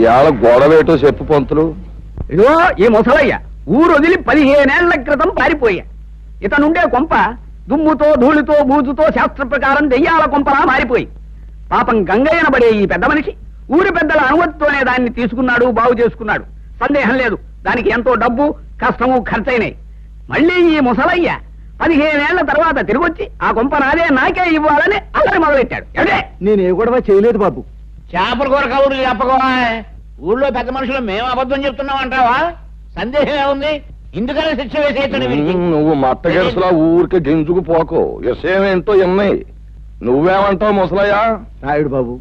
ఇవాళ గొడవేటో చెప్పు పంతులు. ఇదిగో ఈ ముసలయ్య ఊరు వదిలి 15 ఏళ్ల క్రితం పారిపోయా. ఇతనుండే కొంప దుమ్ముతో ధూళితో బూజుతో శాస్త్ర ప్రకారం దెయ్యాల కొంపలా మారిపోయి పాపం గంగయ్యనబడే ఈ పెద్ద మనిషి ఊరి పెద్దల అనుమతితోనే దాన్ని తీసుకున్నాడు, బాగు చేసుకున్నాడు. సందేహం లేదు, దానికి ఎంతో డబ్బు కష్టము ఖర్చయినాయి. మళ్ళీ ఈ ముసలయ్య 15 ఏళ్ల తర్వాత తిరిగొచ్చి ఆ కొంప నాకే ఇవ్వాలని అల్లరి మొదలెట్టాడు. నేను ఏ గొడవ చేయలేదు బాబు. చేపల కూర కబుర్లు చెప్పకోవా. ఊళ్ళో పెద్ద మనుషులు మేము అబద్ధం చెప్తున్నాం అంటావా? సందేహం ఏముంది? ఇందుకనే శిక్ష వేసేయచ్చు. నువ్వు మట్టగెరసలా ఊరికి గింజుకు పోకో. విషయం ఏంటో ఎన్నాయి. నువ్వేమంటావు ముసలయ్య? రాయుడు బాబు,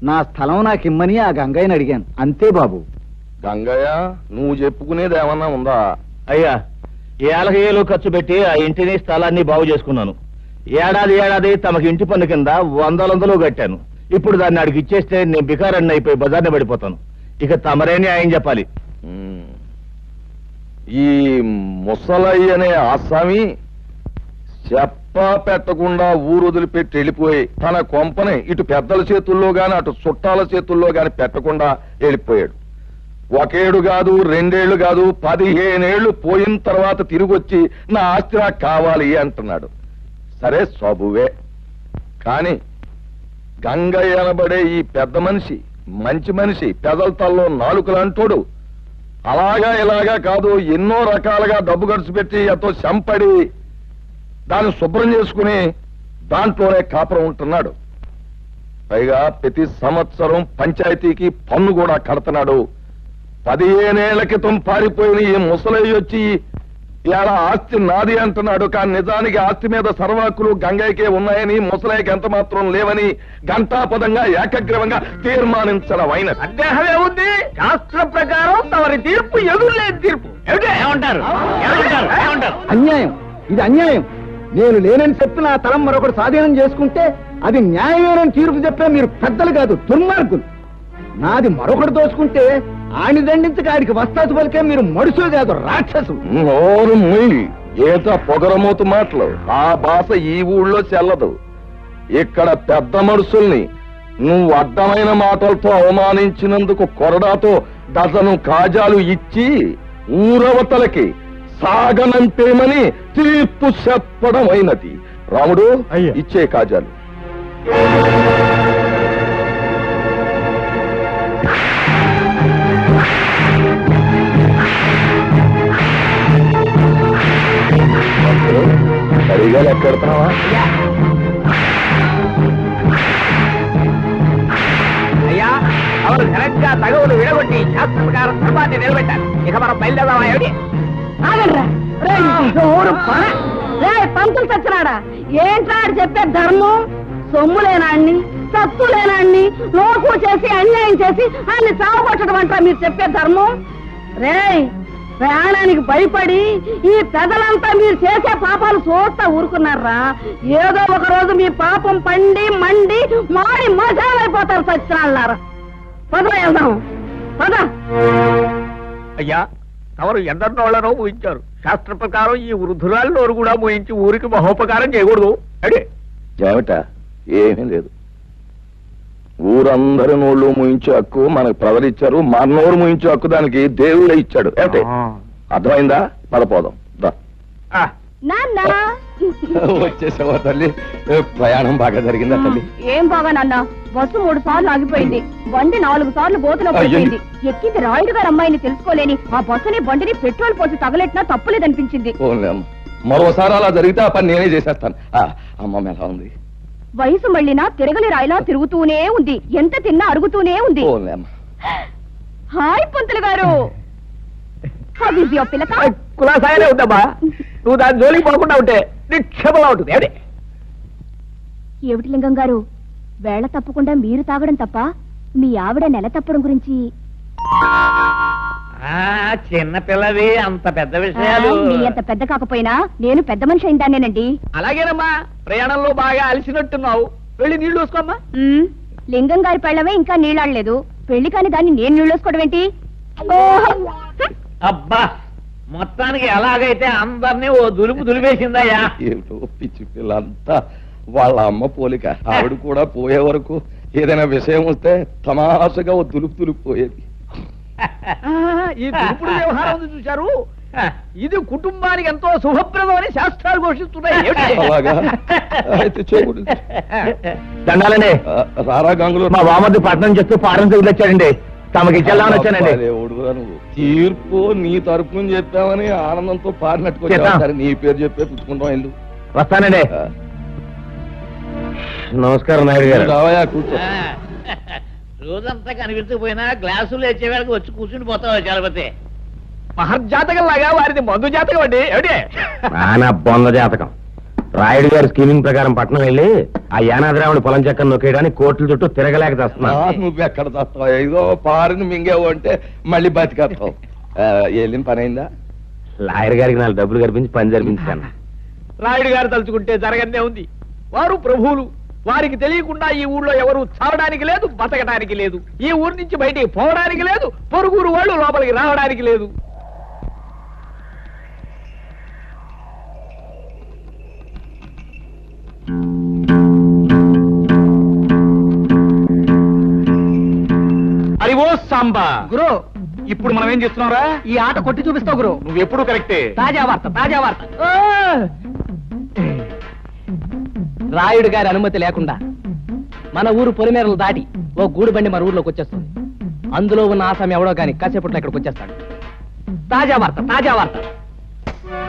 నా స్థలం నాకు ఇమ్మని ఆ గంగయ్యని అడిగాను, అంతే బాబు. గంగయ్య, నువ్వు చెప్పుకునేది ఏమన్నా ఉందా? అయ్యా, ఏలకేలు ఖర్చు పెట్టి ఆ ఇంటిని స్థలాన్ని బాగు చేసుకున్నాను. ఏడాది తమకి ఇంటి పన్ను కింద 100 కట్టాను. ఇప్పుడు దాన్ని అడిగి ఇచ్చేస్తే నేను బికారన్ని అయిపోయి బజార్ని పడిపోతాను. ఇక తమరే న్యాయం చెప్పాలి. ఈ ముసలయ్య అనే ఆసామి చెప్ప పెట్టకుండా ఊరు వదిలిపెట్టి వెళ్ళిపోయి తన కొంపని ఇటు పెద్దల చేతుల్లో గాని అటు చుట్టాల చేతుల్లో గాని పెట్టకుండా వెళ్ళిపోయాడు. 1 ఏడు కాదు, 2 ఏళ్లు కాదు, 15 ఏళ్లు పోయిన తర్వాత తిరిగొచ్చి నా ఆస్తి నాకు కావాలి అంటున్నాడు. సరే సబువే. కాని గంగయ్య అనబడే ఈ పెద్ద మనిషి మంచి మనిషి, పెదల తల్లో నాలుకలంటోడు. అలాగా ఇలాగా కాదు, ఎన్నో రకాలుగా డబ్బు ఖర్చు పెట్టి ఎంతో చంపడి దాన్ని శుభ్రం చేసుకుని దాంట్లోనే కాపురం ఉంటున్నాడు. పైగా ప్రతి సంవత్సరం పంచాయతీకి పన్ను కూడా కడుతున్నాడు. 15 ఏళ్ల క్రితం పారిపోయిన ఈ ముసలయ్య వచ్చి ఇలా ఆస్తి నాది అంటున్నాడు. కానీ నిజానికి ఆస్తి మీద సర్వాకులు గంగయ్యకే ఉన్నాయని, ముసలయ్యకి ఎంత మాత్రం లేవని ఘంటాపదంగా ఏకగ్రీవంగా తీర్మానించడం అయిన. సందేహమే ఉంది. శాస్త్ర ప్రకారం తమరి తీర్పు ఎదురులేని తీర్పు. ఏమంటారు? అన్యాయం, ఇది అన్యాయం. నేను లేనని చెప్పి నా తలం మరొకటి స్వాధీనం చేసుకుంటే అది న్యాయమేనని తీర్పు చెప్పే మీరు పెద్దలు కాదు, దుర్మార్గులు. నాది మరొకటి దోచుకుంటే ఆని దండించక ఆడికి వస్తాసు పలికే మీరు మనుషులు కాదు, రాక్షసులు. నోరు మొయ్యి. ఏత పొగరమూతు మాటలు. ఆ భాష ఈ ఊళ్ళో చెల్లదు. ఇక్కడ పెద్ద మనుషుల్ని నువ్వు అడ్డమైన మాటలతో అవమానించినందుకు కొరడాతో డజను కాజాలు ఇచ్చి ఊరవతలకి సాగనంపేమని తీర్పు చెప్పడం అయినది. రాముడు, ఇచ్చే కాజాలు. సరిగా లెక్కెడుతున్నావా? అయ్యా, అవరు ఘనంగా తగవులు విడగొట్టి శాస్త్ర ప్రకారం ధర్మాన్ని నిలబెట్టారు. ఇక మనం బయలుదేరదామా? ఏమిటి? పంతులు చచ్చినాడా? ఏంట్రా చెప్పే ధర్మం? సొమ్ము లేనాన్ని, సత్తు లేనాన్ని లోకు చేసి అన్యాయం చేసి అన్ని చావగొట్టడం అంటారా మీరు చెప్పే ధర్మం? రేయ్, ప్రయాణానికి భయపడి ఈ పెదలంతా మీరు చేసే పాపాలు చూస్తా ఊరుకున్నారా? ఏదో ఒక రోజు మీ పాపం పండి మండి మాడి మసాలైపోతారు సచ్చినాళ్ళారా. పద వెళ్దాం, పద. అయ్యా, తమరు ఎందరినోళ్లనో ఊహించారు. శాస్త్ర ప్రకారం ఈ వృద్ధురాలు కూడా ఊహించి ఊరికి మహోపకారం చేయకూడదు. అడే ఏమిట? ఏమీ లేదు. ఊరందరి నోళ్ళు ముయించే హక్కు మనకు ప్రజలిచ్చారు. మన నోరు ముయించే హక్కు దానికి దేవుడే ఇచ్చాడు. ఏమిటి? అర్థమైందా? పదపోదాం. వచ్చేసావా తల్లి? ప్రయాణం బాగా జరిగిందా తల్లి? ఏం బాగా నాన్న, బస్సు 3 సార్లు ఆగిపోయింది. బండి 4 సార్లు బోతులో పడిపోయింది. ఎక్కింది రాయుడు గారు అమ్మాయిని తెలుసుకోలేని ఆ బస్సుని బండిని పెట్రోల్ పోసి తగలెట్టినా తప్పులేదనిపించింది. మరోసారి అలా జరిగితే ఆ పని నేనే చేసేస్తాను. అమ్మమ్మ ఎలా ఉంది? వయసు మళ్ళినా తిరగలి రాయిలా తిరుగుతూనే ఉంది. ఎంత తిన్నా అరుగుతూనే ఉంది. హాయ్ పంతులు గారు. కులాసాగానే ఉందమ్మా. నువ్వు దాని జోలికి పోకుండా ఉంటే నిక్షేపంగా ఉంటుంది. ఏమిటి లింగం గారు, వేళ తప్పకుండా మీరు తాగడం తప్ప మీ ఆవిడ నెల తప్పడం గురించి? చిన్న పిల్లవి, అంత పెద్ద విషయాలు. మీ అంత పెద్ద కాకపోయినా నేను పెద్ద మనిషి అయిందానేనండి. అలాగేనమ్మా, ప్రయాణంలో బాగా అలసినట్టున్నావు. వెళ్ళి నీళ్లు వేసుకోమ్మా. లింగం గారి పెళ్ళమే ఇంకా నీళ్ళాడలేదు. పెళ్లి కాని దాన్ని నేను నీళ్ళు వేసుకోవడం ఏంటి? అబ్బా, మొత్తానికి ఎలాగైతే అందరినీ ఓ దులుపు దులిపేసిందయ్యా. ఏమిటో పిచ్చి పిల్లంతా వాళ్ళ అమ్మ పోలిక. ఆవిడ కూడా పోయే వరకు ఏదైనా విషయం వస్తే తమాషగా ఓ తులుపు పోయేది. ఈ దురుపుడు వ్యవహారం ఉంది చూశారు, ఇది కుటుంబానికి ఎంతో శుభప్రదం అని శాస్త్రాలు ఘోషిస్తున్నాయి. అలాగా అయితే చేయకూడదు. దండాలండి. రారా గంగులు, మా వామద్దు పట్నం చెప్తూ పారం వచ్చాడండి, తమకి ఇచ్చేద్దామని వచ్చానండి. నువ్వు తీర్పు నీ తరపుని చెప్పామని ఆనందంతో పారినట్టుకొచ్చావు. నీ పేరు చెప్పే పుచ్చుకుంటాం ఇల్లు. వస్తానండి. నమస్కారం నాయుడు గారు. రావయా, కూర్చో. రోజంతా కనిపించకపోయినా గ్లాసులు వచ్చేవాళ్ళకి వచ్చి కూర్చుని పోతావు చలపతి. మహర్జాతకం లాగా వారిది మందు జాతకం అండి. ఏమిటి నా బొంద జాతకం. రాయుడు గారి స్కీమింగ్ ప్రకారం పట్నం వెళ్ళి ఆ యానాద్రావుడి పొలం చెక్కను నొక్కేయడానికి కోట్ల చుట్టూ తిరగలేక తెస్తున్నా. నువ్వెక్కడ తెస్తావు? ఏదో పారిని మింగేవు అంటే మళ్ళీ బతికేస్తావు. వెళ్ళిన పని అయిందా? లాయర్ గారికి 4 డబ్బులు కల్పించి పని జరిపించాను. రాయుడు గారు తలుచుకుంటే జరగనే ఉంది. వారు ప్రభువులు, వారికి తెలియకుండా ఈ ఊళ్ళో ఎవరు చావడానికి లేదు, బతకడానికి లేదు, ఈ ఊరి నుంచి బయటికి పోవడానికి లేదు, పొరుగురు వాళ్ళు లోపలికి రావడానికి లేదు. అది ఓ సాంబా. గురు, ఇప్పుడు మనం ఏం చేస్తున్నావురా? ఈ ఆట కొట్టి చూపిస్తావు గురు. నువ్వు ఎప్పుడు కరెక్టే. తాజా వార్త, తాజా వార్త. రాయుడు గారి అనుమతి లేకుండా మన ఊరు పొలిమేరలు దాటి ఓ గూడు బండి మన ఊర్లోకి వచ్చేస్తుంది. అందులో ఉన్న ఆసామి ఎవడో గాని కాసేపట్లో ఇక్కడికి వచ్చేస్తాడు. తాజా వార్త, తాజా వార్త.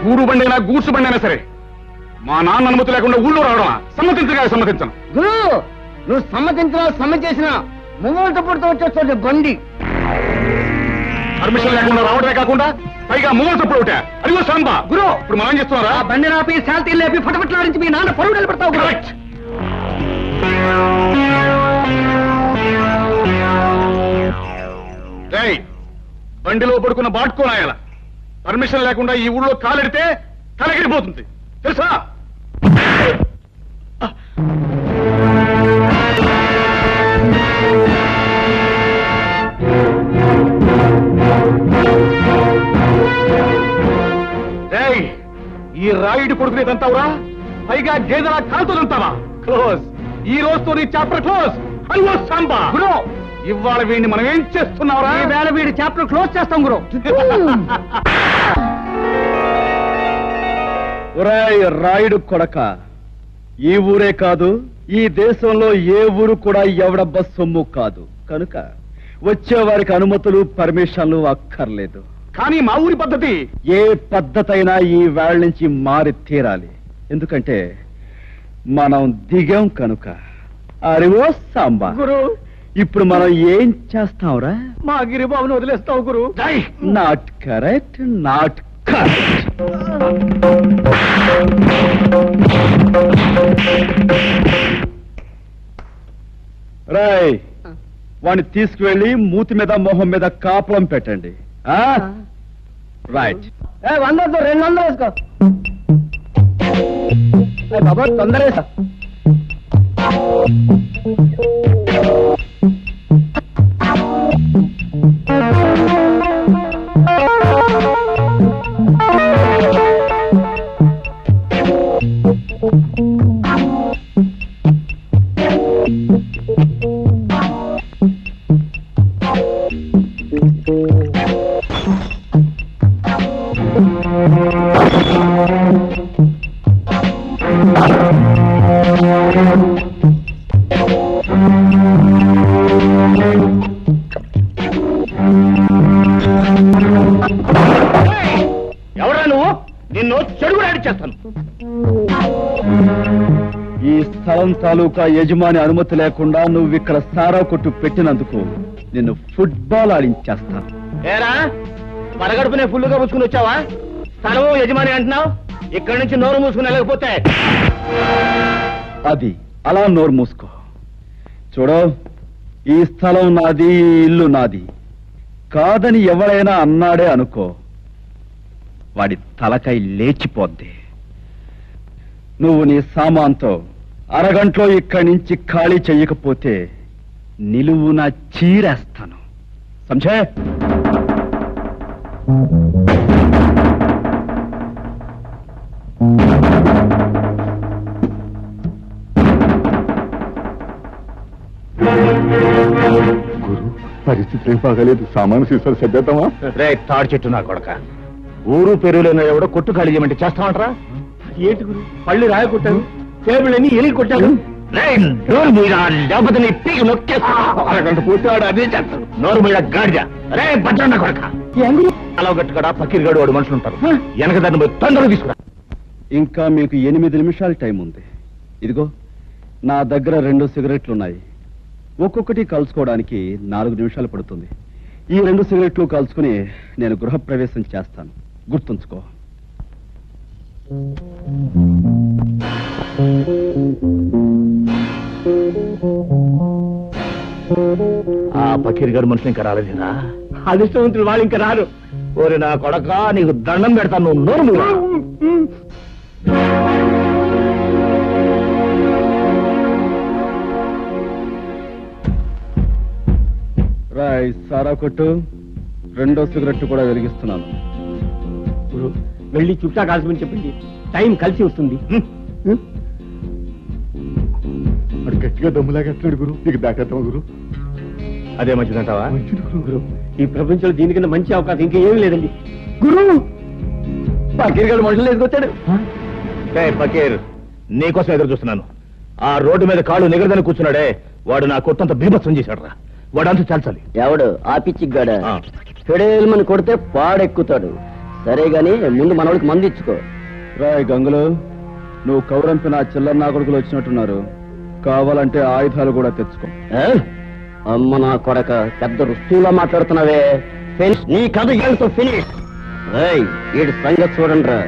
గూడు బండి అయినా గూడ్సు బండి అయినా సరే మా నాన్న అనుమతి లేకుండా ఊళ్ళో రావడం సమ్మతించను. గురు, నువ్వు సమ్మతించినా సమ్మె చేసినా ముంగోట పుడుతూ వచ్చేస్తుంది బండి. పర్మిషన్ లేకుండా రావడమే కాకుండా పైగా మూల తప్పుడు ఒకటే. అదిగో సాంబా. గురు, ఇప్పుడు మనం ఏం చేస్తున్నారా? బండి నాపి శాంతి లేపి ఫటఫట్లాడించి మీ నాన్న పరువు నిలబెడతావు. కరెక్ట్. బండిలో పడుకున్న బాట్కోనాయాల పర్మిషన్ లేకుండా ఈ ఊళ్ళో కాలెడితే తలగిరిపోతుంది తెలుసా? ఈ రాయుడు కొడుకునే తంతావురా? పైగా గేదెలా కాలుతో తంతావా? క్లోజ్. ఈ రోజుతో నీ చాప్టర్ క్లోజ్. అయ్యో సాంబా. గురు, ఇవాళ వీడిని మనం ఏం చేస్తున్నావురా? ఈ వేళ వీడి చాప్టర్ క్లోజ్ చేస్తాం గురు. ఒరేయ్ రాయుడు కొడక, ఈ ఊరే కాదు ఈ దేశంలో ఏ ఊరు కూడా ఎవడబ్బ సొమ్ము కాదు. కనుక వచ్చే వారికి అనుమతులు పర్మిషన్లు అక్కర్లేదు. కానీ మా ఊరి పద్ధతి ఏ పద్ధతైనా ఈ వేళ నుంచి మారి తీరాలి. ఎందుకంటే మనం దిగాం కనుక. అరివో సాంబా, గురు, ఇప్పుడు మనం ఏం చేస్తాంరా? మా గిరిబాబును వదిలేస్తావు గురు. Not correct, not correct. రాయ్, వాడిని తీసుకువెళ్ళి మూతి మీద మొహం మీద కాపురం పెట్టండి. రైట్. 100 200 వేసుకో బాబా, తొందర వేసా. ఎవరా నువ్వు? నిన్ను చెడుగు చేస్తాను. ఈ స్థలం తాలూకా యజమాని అనుమతి లేకుండా నువ్వు ఇక్కడ సారా కొట్టు పెట్టినందుకు నిన్ను ఫుట్బాల్ ఆడించేస్తాను. ఏరా, పరగడుపునే ఫుల్లుగా పుచ్చుకుని వచ్చావా? స్థలము యజమాని అంటున్నావు, ఇక్కడి నుంచి నోరు మూసుకుని వెళ్ళకపోతే అది అలా నోరు మూసుకో. చూడు, ఈ స్థలం నాది, ఈ ఇల్లు నాది కాదని ఎవరైనా అన్నాడే అనుకో, వాడి తలకై లేచిపోద్ది. నువ్వు నీ సామాన్తో అరగంటలో ఇక్కడి నుంచి ఖాళీ చెయ్యకపోతే నిలువున చీరేస్తాను. సంజే? పరిస్థితి ఏం బాగాలేదు. సామాను సీసాలు సర్దేద్దామా? రే తాడి చెట్టు నా కొడక, ఊరు పెరుగులేన ఎవడో కొట్టు ఖాళీ చేయమంటే చేస్తామంటారా? ఏంటి గురు, పళ్ళు రాయ కొట్టాను, టేబుల్ అన్ని ఎలిగి కొట్టాను. నోరు మీద లేకపోతే నీ పీకి నొక్కేస్తా. అరగంట పూర్తి అదే చేస్తాడు. నోరు మీద గాడిద. రే భద్రన్న కొడక, అలా గట్టుకడా పకీర్గాడు వాడు మనుషులు ఉంటారు. వెనక దాన్ని పోయి తొందరగా తీసుకురా. ఇంకా మీకు 8 నిమిషాల టైం ఉంది. ఇదిగో నా దగ్గర 2 సిగరెట్లు ఉన్నాయి. ఒక్కొక్కటి కలుసుకోవడానికి 4 నిమిషాలు పడుతుంది. ఈ 2 సిగరెట్లు కలుసుకుని నేను గృహప్రవేశం చేస్తాను, గుర్తుంచుకో. ఆ పకీర్గాడు మనుషులు ఇంకా రాలేదేనా? అదృష్టవంతులు వాళ్ళు ఇంకా రారు. ఓరి నా కొడక, నీకు దండం పెడతాను, నువ్వు నోరు మూయరా. రాయ్ సారా కొట్టు, 2వ సిగరెట్ కూడా వెలిగిస్తున్నాను. వెళ్ళి చుట్టా కాల్చమని చెప్పండి, టైం కలిసి వస్తుంది. అడు గట్టిగా దమ్ములాగేస్తున్నాడు గురు. నీకు దాటేద్దాం గురు. అదే మంచిదంటావా? గురు, ఈ ప్రపంచంలో దీనికన్నా మంచి అవకాశం ఇంకా ఏమీ లేదండి. గురు, పకీర్ గారు మనుషులు ఎదుకొచ్చాడు. పకీర్, నీకోసం ఎదురు చూస్తున్నాను. ఆ రోడ్డు మీద కాళ్ళు నిగరదని కూర్చున్నాడే, వాడు నా కొట్టంత బీభత్సం చేశాడు రా. వాడు అంతా చాల్చాలి. ఎవడు ఆ పిచ్చిగాడ? ఫెడేల్మని కొడితే పాడెక్కుతాడు. సరే గాని ముందు మనోడికి మంది ఇచ్చుకో. రాయ్ గంగులు, నువ్వు కౌరంపి నా చిల్లర నా కొడుకులు వచ్చినట్టున్నారు. కావాలంటే ఆయుధాలు కూడా తెచ్చుకో. అమ్మ నా కొడక, పెద్ద రుస్తువులా మాట్లాడుతున్నావే. నీ కథ ఏళ్ళతో ఫినిష్. వీడి సంగతి చూడండి రా.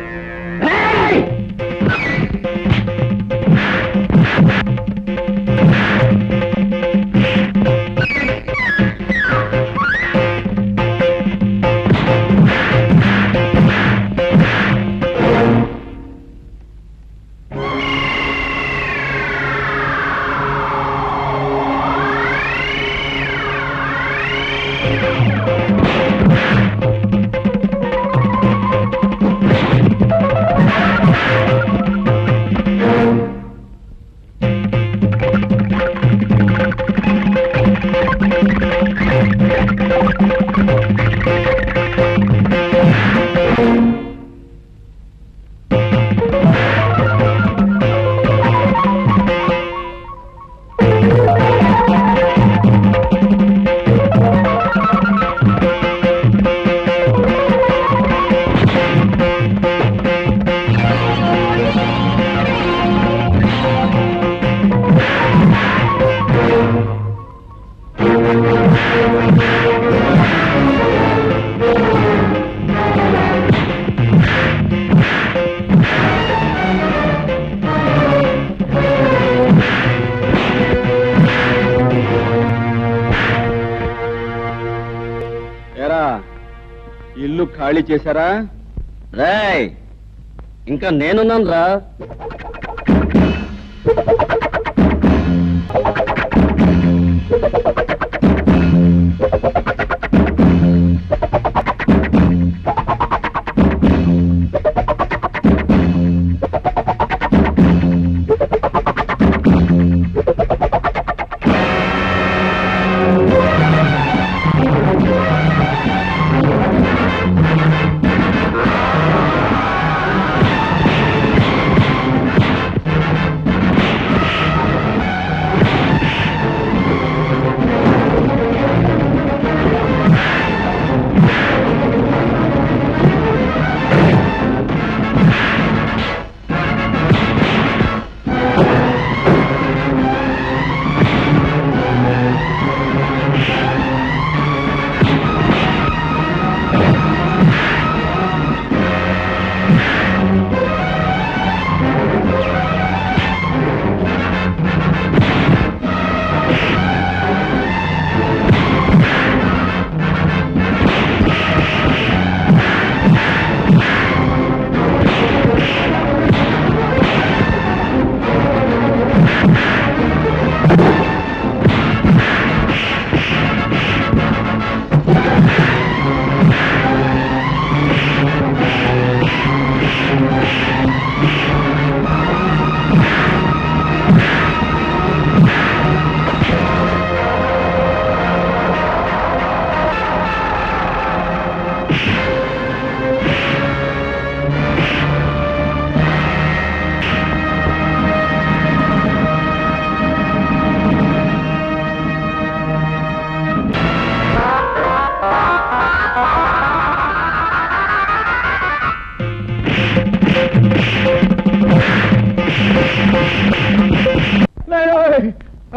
ఇల్లు ఖాళీ చేశారా? రేయ్, ఇంకా నేనున్నాను రా.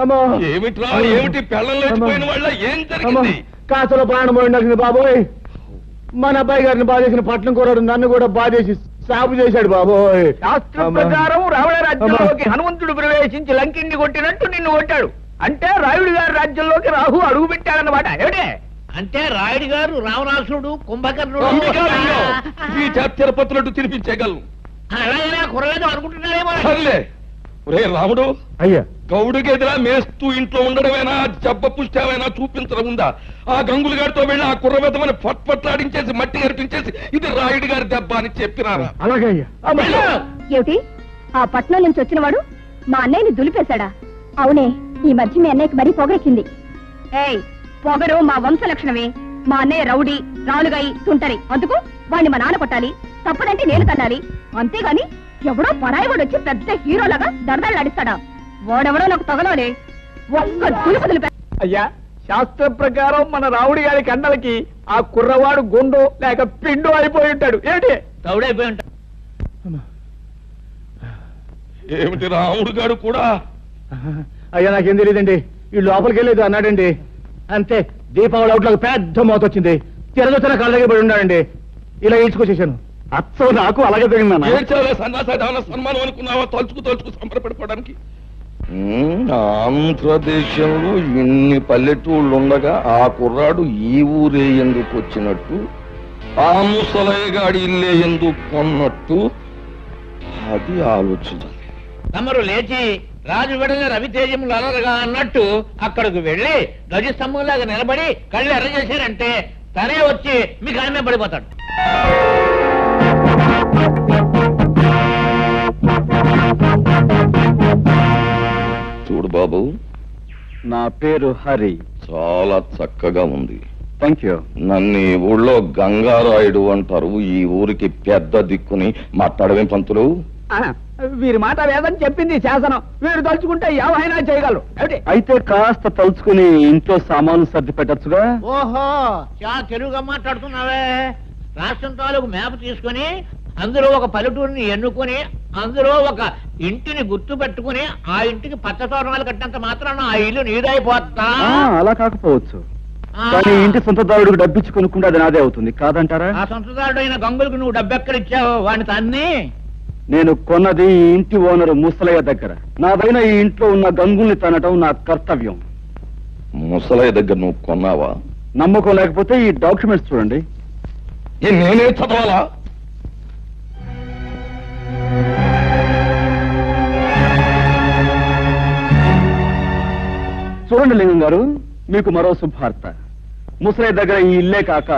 అమ్మో ఏమిట్రా ఏమిటి పెళ్ళం లేచిపోయిన వాళ్ళ ఏం జరిగింది? కాసులో ప్రాణం పోయింది బాబోయ్. మన అబ్బాయి గారిని బాధేసిన పట్నం కూరడు నన్ను కూడా బాధేసి సాగు చేశాడు బాబోయ్. శాస్త్ర ప్రకారం రావణ రాజ్యంలోకి హనుమంతుడు ప్రవేశించి లంకిని కొట్టినట్టు నిన్ను కొట్టాడు. అంటే రాయుడు గారి రాజ్యంలోకి రాహు అడుగు పెట్టాడన్నమాట. ఏమిటే అంటే రాయుడు గారు రావణాసుడు కుంభకర్ణుడు ఈ తిరుపతినట్టు తినిపించేయగలను. అలాగే కురలేదు అనుకుంటున్నారేమో. సర్లే ఒరే రాముడు, అయ్యా గౌడుకి ఎదురా మేస్తూ ఇంట్లో ఉండడమేనా జబ్బ పుష్టామైనా చూపించడం ఉందా? ఆ గంగులు గారితో వెళ్ళి ఆ కుర్రబెద్దమని పట్లాడించేసి మట్టి కనిపించేసి ఇది రాయుడు గారి దెబ్బ అని చెప్పినారా? అలాగే అయ్యా. ఏమిటి ఆ పట్నం నుంచి వచ్చినవాడు మా అన్నయ్యని దులిపేశాడా? అవునే, ఈ మధ్య మీ అన్నయ్యకి మరీ పొగరెక్కింది. ఏయ్, పొగరు మా వంశ లక్షణమే. మా అన్నయ్య రౌడీ, రాలుగాయి, తుంటరి. అందుకు వాడిని మా నాన్న కొట్టాలి, తప్పదంటే నేను తన్నాలి. అంతేగాని ఎవడో పరాయివాడు వచ్చి పెద్ద హీరోలాగా దరదలాడిస్తాడా? వాడెవడో నాకు తగలాలే. ఒక్క దులుపు దులిపే. అయ్యా, శాస్త్ర ప్రకారం మన రావుడి గారి కండలకి ఆ కుర్రవాడు గుండు లేక పిండు అయిపోయి ఉంటాడు. ఏమిటి తౌడైపోయి ఉంటాడు. ఏమిటి రాముడు గారు కూడా? అయ్యా నాకేం తెలియదండి. ఈ లోపలికి వెళ్ళలేదు అన్నాడండి. అంతే, దీపావళి అవుట్లోకి పెద్ద మోత వచ్చింది. తిరగొచ్చిన కాళ్ళ దగ్గర పడి ఉన్నాడండి. ఇలా ఈడ్చుకొచ్చేసాను. అచ్చో నాకు అలాగే జరిగిందన్న. ఏడ్చావులే సన్నాసాయి, సన్మానం అనుకున్నావా? తలుచుకు సంబరపడిపోవడానికి. ఆంధ్రదేశంలో ఇన్ని పల్లెటూళ్ళు ఉండగా ఆ కుర్రాడు ఈ ఊరే ఎందుకు వచ్చినట్టు, ఆ ముసలయ్యగాడి ఇల్లే ఎందుకు కొన్నట్టు, అది ఆలోచించాలి. తమరు లేచి రాజు విడని రవితేజములు అలరగా అన్నట్టు అక్కడికి వెళ్లి ధ్వజస్తంభంలాగా నిలబడి కళ్ళు ఎర్ర చేశారంటే తనే వచ్చి మీకు ఆమె పడిపోతాడు. చూడు బాబు, నా పేరు హరి. చాలా చక్కగా ఉంది. Thank you. నన్ను ఈ ఊళ్ళో గంగారాయుడు అంటారు. ఈ ఊరికి పెద్ద దిక్కుని మాట్లాడవేం పంతులు? వీరి మాట వేదని చెప్పింది శాసనం. వీరు తలుచుకుంటే ఏమైనా చేయగలరు. ఏమిటి అయితే కాస్త తలుచుకుని ఇంట్లో సామాను సర్ది పెట్టచ్చుగా. ఓహో, చాలా తెలుగుగా మాట్లాడుతున్నావే. రాష్ట్రం తాలూకు మ్యాప్ తీసుకుని అందులో ఒక పల్లెటూరిని ఎన్నుకొని అందులో ఒక ఇంటిని గుర్తు పెట్టుకుని ఆ ఇంటికి పచ్చ తోరణాలు కట్టినంత మాత్రాన ఆ ఇల్లు నీదైపోతా. అలా కాకపోవచ్చు, కానీ ఇంటి సొంతదారుడికి డబ్బిచ్చి కొనుక్కుంటే అది నాదే అవుతుంది కాదంటారా? ఆ సొంతదారుడు అయిన గంగులకు నువ్వు డబ్బెక్కడిచ్చావు? వాడిని తన్ని నేను కొన్నది ఈ ఇంటి ఓనరు ముసలయ్య దగ్గర. నాదైన ఈ ఇంట్లో ఉన్న గంగుల్ని తనటం నా కర్తవ్యం. ముసలయ్య దగ్గర నువ్వు కొన్నావా? నమ్మకం లేకపోతే ఈ డాక్యుమెంట్స్ చూడండి. నేనే చదవాలా? చూడండి లింగం గారు, మీకు మరో శుభార్త. ముసలయ్య దగ్గర ఈ ఇల్లే కాక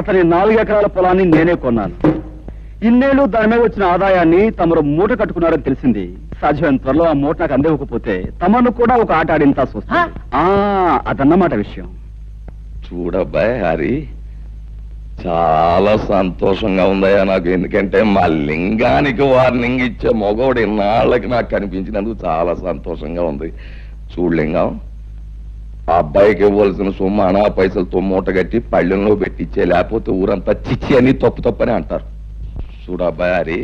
అతని 4 ఎకరాల పొలాన్ని నేనే కొన్నాను. ఇన్నేళ్లు దాని మీద వచ్చిన ఆదాయాన్ని తమరు మూట కట్టుకున్నారని తెలిసింది. సాధ్యమైన త్వరలో ఆ మూట నాకు అందివ్వకపోతే తమను కూడా ఒక ఆట ఆడింతాల్సి వస్తుంది. అదన్నమాట విషయం. చూడబ్బాయి హరి, చాలా సంతోషంగా ఉందయ్యా నాకు. ఎందుకంటే మా లింగానికి వార్నింగ్ ఇచ్చే మగవాడు ఇన్నాళ్ళకి నాకు కనిపించినందుకు చాలా సంతోషంగా ఉంది. చూడు లింగం, ఆ అబ్బాయికి ఇవ్వాల్సిన సొమ్ము అనా పైసలతో మూట కట్టి పళ్ళెంలో పెట్టించే, లేకపోతే ఊరంతా చిచ్చి అని తప్పు తప్పని అంటారు. చూడబ్బాయి హరి,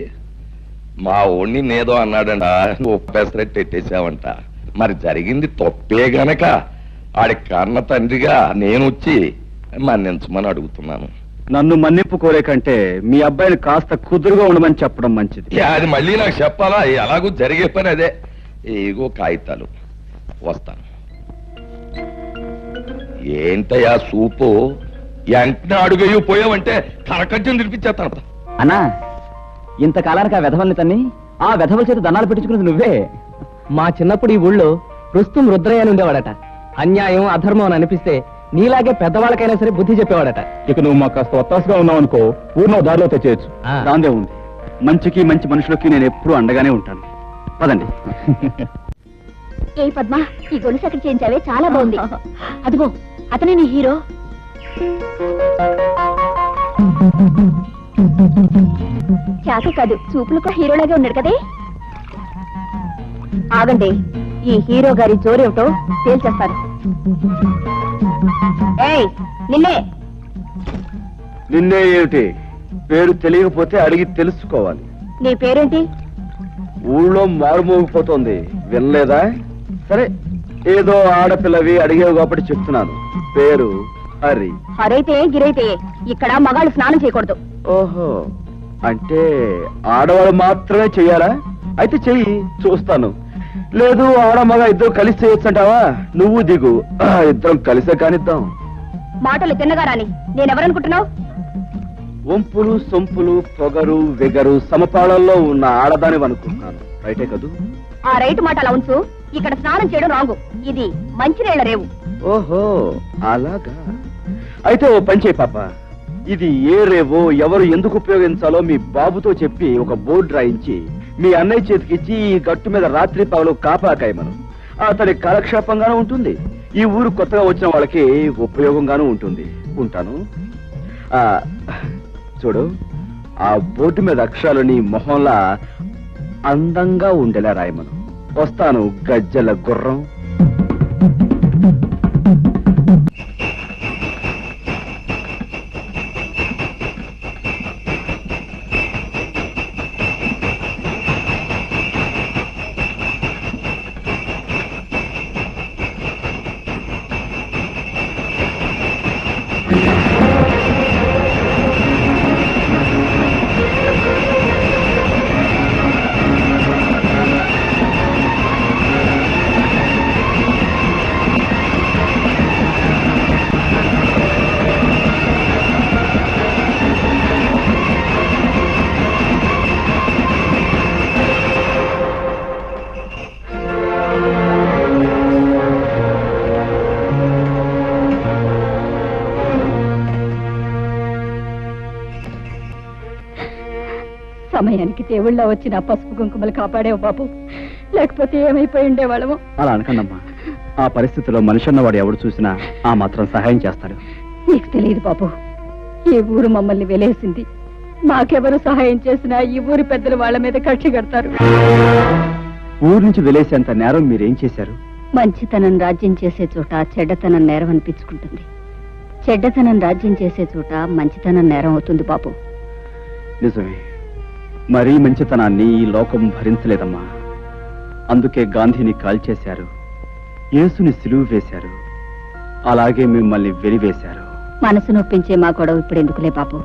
మా ఓణ్ణి నేదో అన్నాడంట, నువ్వు పెసరెట్టు ఎట్టేసావంట. మరి జరిగింది తప్పే గనక ఆడి కన్న తండ్రిగా నేను వచ్చి మన్నించమని అడుగుతున్నాను. నన్ను మన్నింపు కోరే కంటే మీ అబ్బాయిని కాస్త కుదురుగా ఉండమని చెప్పడం మంచిది. అది మళ్ళీ నాకు చెప్పాలా? ఎలాగూ జరిగే పని అదే. ఏగో కాగితాలు, వస్తాను. ఏంటయ్యా సూపు? వెంటనే అడుగయ్యూ పోయావంటే కరకజ్జం తినిపించేస్తాను. అన్నా, ఇంతకాలానికి ఆ వెధవల్ని తన్ని ఆ వెధవల చేత దండాలు పెట్టించుకున్నది నువ్వే. మా చిన్నప్పుడు ఈ ఊళ్ళో రుస్తుం రుద్రయ్య అని ఉండేవాడట. అన్యాయం అధర్మం అని అనిపిస్తే నీలాగే పెద్దవాళ్ళకైనా సరే బుద్ధి చెప్పేవాడట. ఇక నువ్వు మాకు కాస్త ఒత్తాసుగా ఉన్నావు అనుకో, ఊర్లో దారిలో తెచ్చేయచ్చు. దాందే ఉంది. మంచికి మంచి మనుషులకి నేను ఎప్పుడూ అండగానే ఉంటాను. పదండి. ఏ పద్మ, ఈ గొలుసు ఎక్కడ చేయించావే? చాలా బాగుంది. అదిగో అతనే నీ హీరో. చాక కాదు, చూపులకు హీరోలాగే ఉన్నాడు కదే. ఆగండి, ఈ హీరో గారి జోరేమిటో తేల్చేస్తాను. ఏయ్, నిన్నే. నిన్నే ఏమిటి? పేరు తెలియకపోతే అడిగి తెలుసుకోవాలి. నీ పేరేంటి? ఊళ్ళో మారుమోగిపోతోంది, వినలేదా? సరే, ఏదో ఆడపిల్లవి అడిగేవు కాబట్టి చెప్తున్నాను. పేరు హరి. హరైతే గిరైతే ఇక్కడ మగాళ్ళు స్నానం చేయకూడదు. ఓహో, అంటే ఆడవాళ్ళు మాత్రమే చెయ్యాలా? అయితే చెయ్యి, చూస్తాను. లేదు ఆడ మగ ఇద్దరు కలిసి చేయొచ్చు అంటావా? నువ్వు దిగు, ఇద్దరం కలిసే కానిద్దాం. మాటలు తిన్నగా రాని. నేనెవరనుకుంటున్నావు? వంపులు సొంపులు పొగరు వెగరు సమపాళల్లో ఉన్న ఆడదాని అనుకుంటున్నాను. రైటే కదూ? ఆ రైట్ మాట అలా ఉంచు. ఇక్కడ స్నానం చేయడం రాంగు. ఇది మంచినీళ్ల రేవు. ఓహో, అలాగా. అయితే ఓ పని చేయి పాప, ఇది ఏ రేవో ఎవరు ఎందుకు ఉపయోగించాలో మీ బాబుతో చెప్పి ఒక బోర్డు రాయించి మీ అన్నయ్య చేతికిచ్చి ఈ గట్టు మీద రాత్రి పగలు కాపాకాయమను. అతని కాలక్షేపంగానూ ఉంటుంది, ఈ ఊరు కొత్తగా వచ్చిన వాళ్ళకి ఉపయోగంగానూ ఉంటుంది. ఉంటాను. చూడు, ఆ బోర్డు మీద అక్షరాలు నీ మొహంలా అందంగా ఉండేలా రాయమను. వస్తాను, గజ్జల గుర్రం. సమయానికి దేవుళ్ళ వచ్చిన పసుపు కుంకుమలు కాపాడేవు బాబు, లేకపోతే ఏమైపోయి ఉండేవాళ్ళము. అలా అనకండమ్మా. ఆ పరిస్థితిలో మనిషి అన్నవాడు ఎవడు చూసినా ఆ మాత్రం సహాయం చేస్తాడు. నీకు తెలియదు బాబు, ఈ ఊరు మమ్మల్ని వెలేసింది. మాకెవరు సహాయం చేసినా ఈ ఊరి పెద్దలు వాళ్ళ మీద కక్షి కడతారు. ఊరు నుంచి వెలేసేంత నేరం మీరేం చేశారు? మంచితనం రాజ్యం చేసే చోట చెడ్డతనం నేరం అనిపించుకుంటుంది. చెడ్డతనం రాజ్యం చేసే చోట మంచితనం నేరం అవుతుంది బాబు. నిజమే, మరీ మంచితనాన్ని ఈ లోకం భరించలేదమ్మా. అందుకే గాంధీని కాల్చేశారు, యేసుని సిలువు వేశారు, అలాగే మిమ్మల్ని వెలివేశారు. మనసు నొప్పించే మా గొడవ ఇప్పుడు ఎందుకులే బాబు.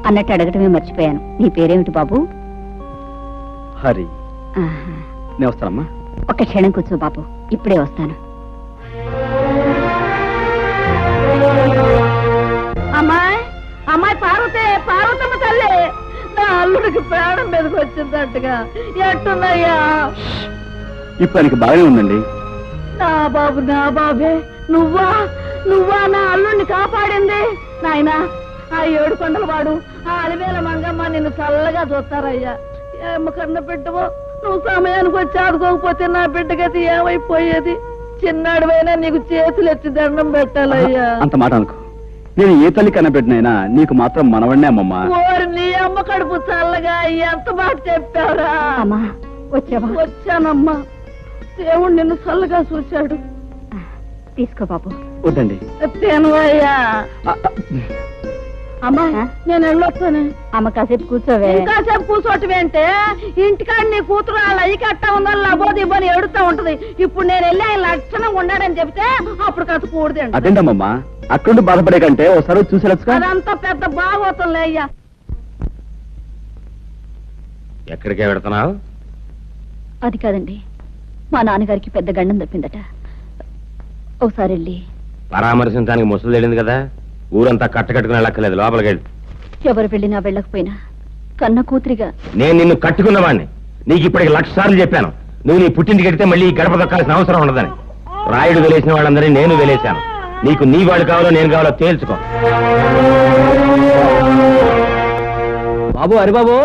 అన్నట్టు అడగటమే మర్చిపోయాను, నీ పేరేమిటి బాబు? హరి. నేను వస్తానమ్మా. ఒక్క క్షణం కూర్చో బాబు, ఇప్పుడే వస్తాను. అమ్మాయి, అమ్మాయి పార్వతే, పార్వతమ్మ తల్లి, నా అల్లుడికి ప్రాణం మీదకి వచ్చిందట్టుగా. ఎట్టున్నాయ్యా? ఇప్పుడు ఆయనకి బాగానే ఉందండి. నా బాబు, నా బాబే, నువ్వా నువ్వా నా అల్లుడిని కాపాడింది? నాయనా, ఆ 7 కొండల వాడు, ఆ అలివేల మంగమ్మ నిన్ను చల్లగా చూస్తారయ్యా. ఏమ కన్న బిడ్డవో, నువ్వు సమయానికి వచ్చి ఆడుకోకపోతే నా బిడ్డగతి ఏమైపోయేది? చిన్నాడువైనా నీకు చేతులు ఎత్తి దండం పెట్టాలయ్యా. అంత మాట అనుకో. నేను ఏ తల్లి కన్నబిడ్డనైనా నీకు మాత్రం మనవడినే అమ్మమ్మా. ఓరి నీ అమ్మ కడుపు చల్లగా ఎంత మాట చెప్పావురా. వచ్చానమ్మా, దేవుడు నిన్ను చల్లగా చూశాడు. తీసుకో బాబు. వద్దండి. తేనువయ్యా. అమ్మా, నేను వెళ్ళొస్తాను. అమ్మ కాసేపు కూర్చోవే. కాసేపు కూర్చోటమేంటే, ఇంటికాడ నీ కూతురు వాళ్ళ అయ్యి కట్టా ఉందని లబోదిబ్బని ఎడుతూ ఉంటది. ఇప్పుడు నేను వెళ్ళి ఆయన లక్షణంగా ఉన్నాడని చెప్తే అప్పుడు కాస్త కూడదండి. అదేంటమ్మా, అక్కడ బాధపడే కంటే ఒకసారి చూసేలా. అదంతా పెద్ద బాగోతుందిలే అయ్యా. ఎక్కడికే పెడుతున్నావు? అది కాదండి, మా నాన్నగారికి పెద్ద గండం తప్పిందట. ఒకసారి వెళ్ళి పరామర్శించడానికి ముసలు తెలియదు కదా, ఊరంతా కట్టకట్టుకుని వెళ్ళక్కర్లేదు, లోపలికి వెళ్ళి. ఎవరు వెళ్ళినా వెళ్ళకపోయినా కన్న కూతురిగా నేను నిన్ను కట్టుకున్నవాడిని. నీకు ఇప్పటికి 1,00,000 సార్లు చెప్పాను, నువ్వు నీ పుట్టింటికి వెడితే మళ్ళీ ఈ గడప దొక్కాల్సిన అవసరం ఉండదని. రాయుడు వెలేసిన వాళ్ళందరినీ నేను వెలేశాను. నీకు నీ వాళ్ళు కావాలో నేను కావాలో తేల్చుకో. బాబు, హరిబాబు,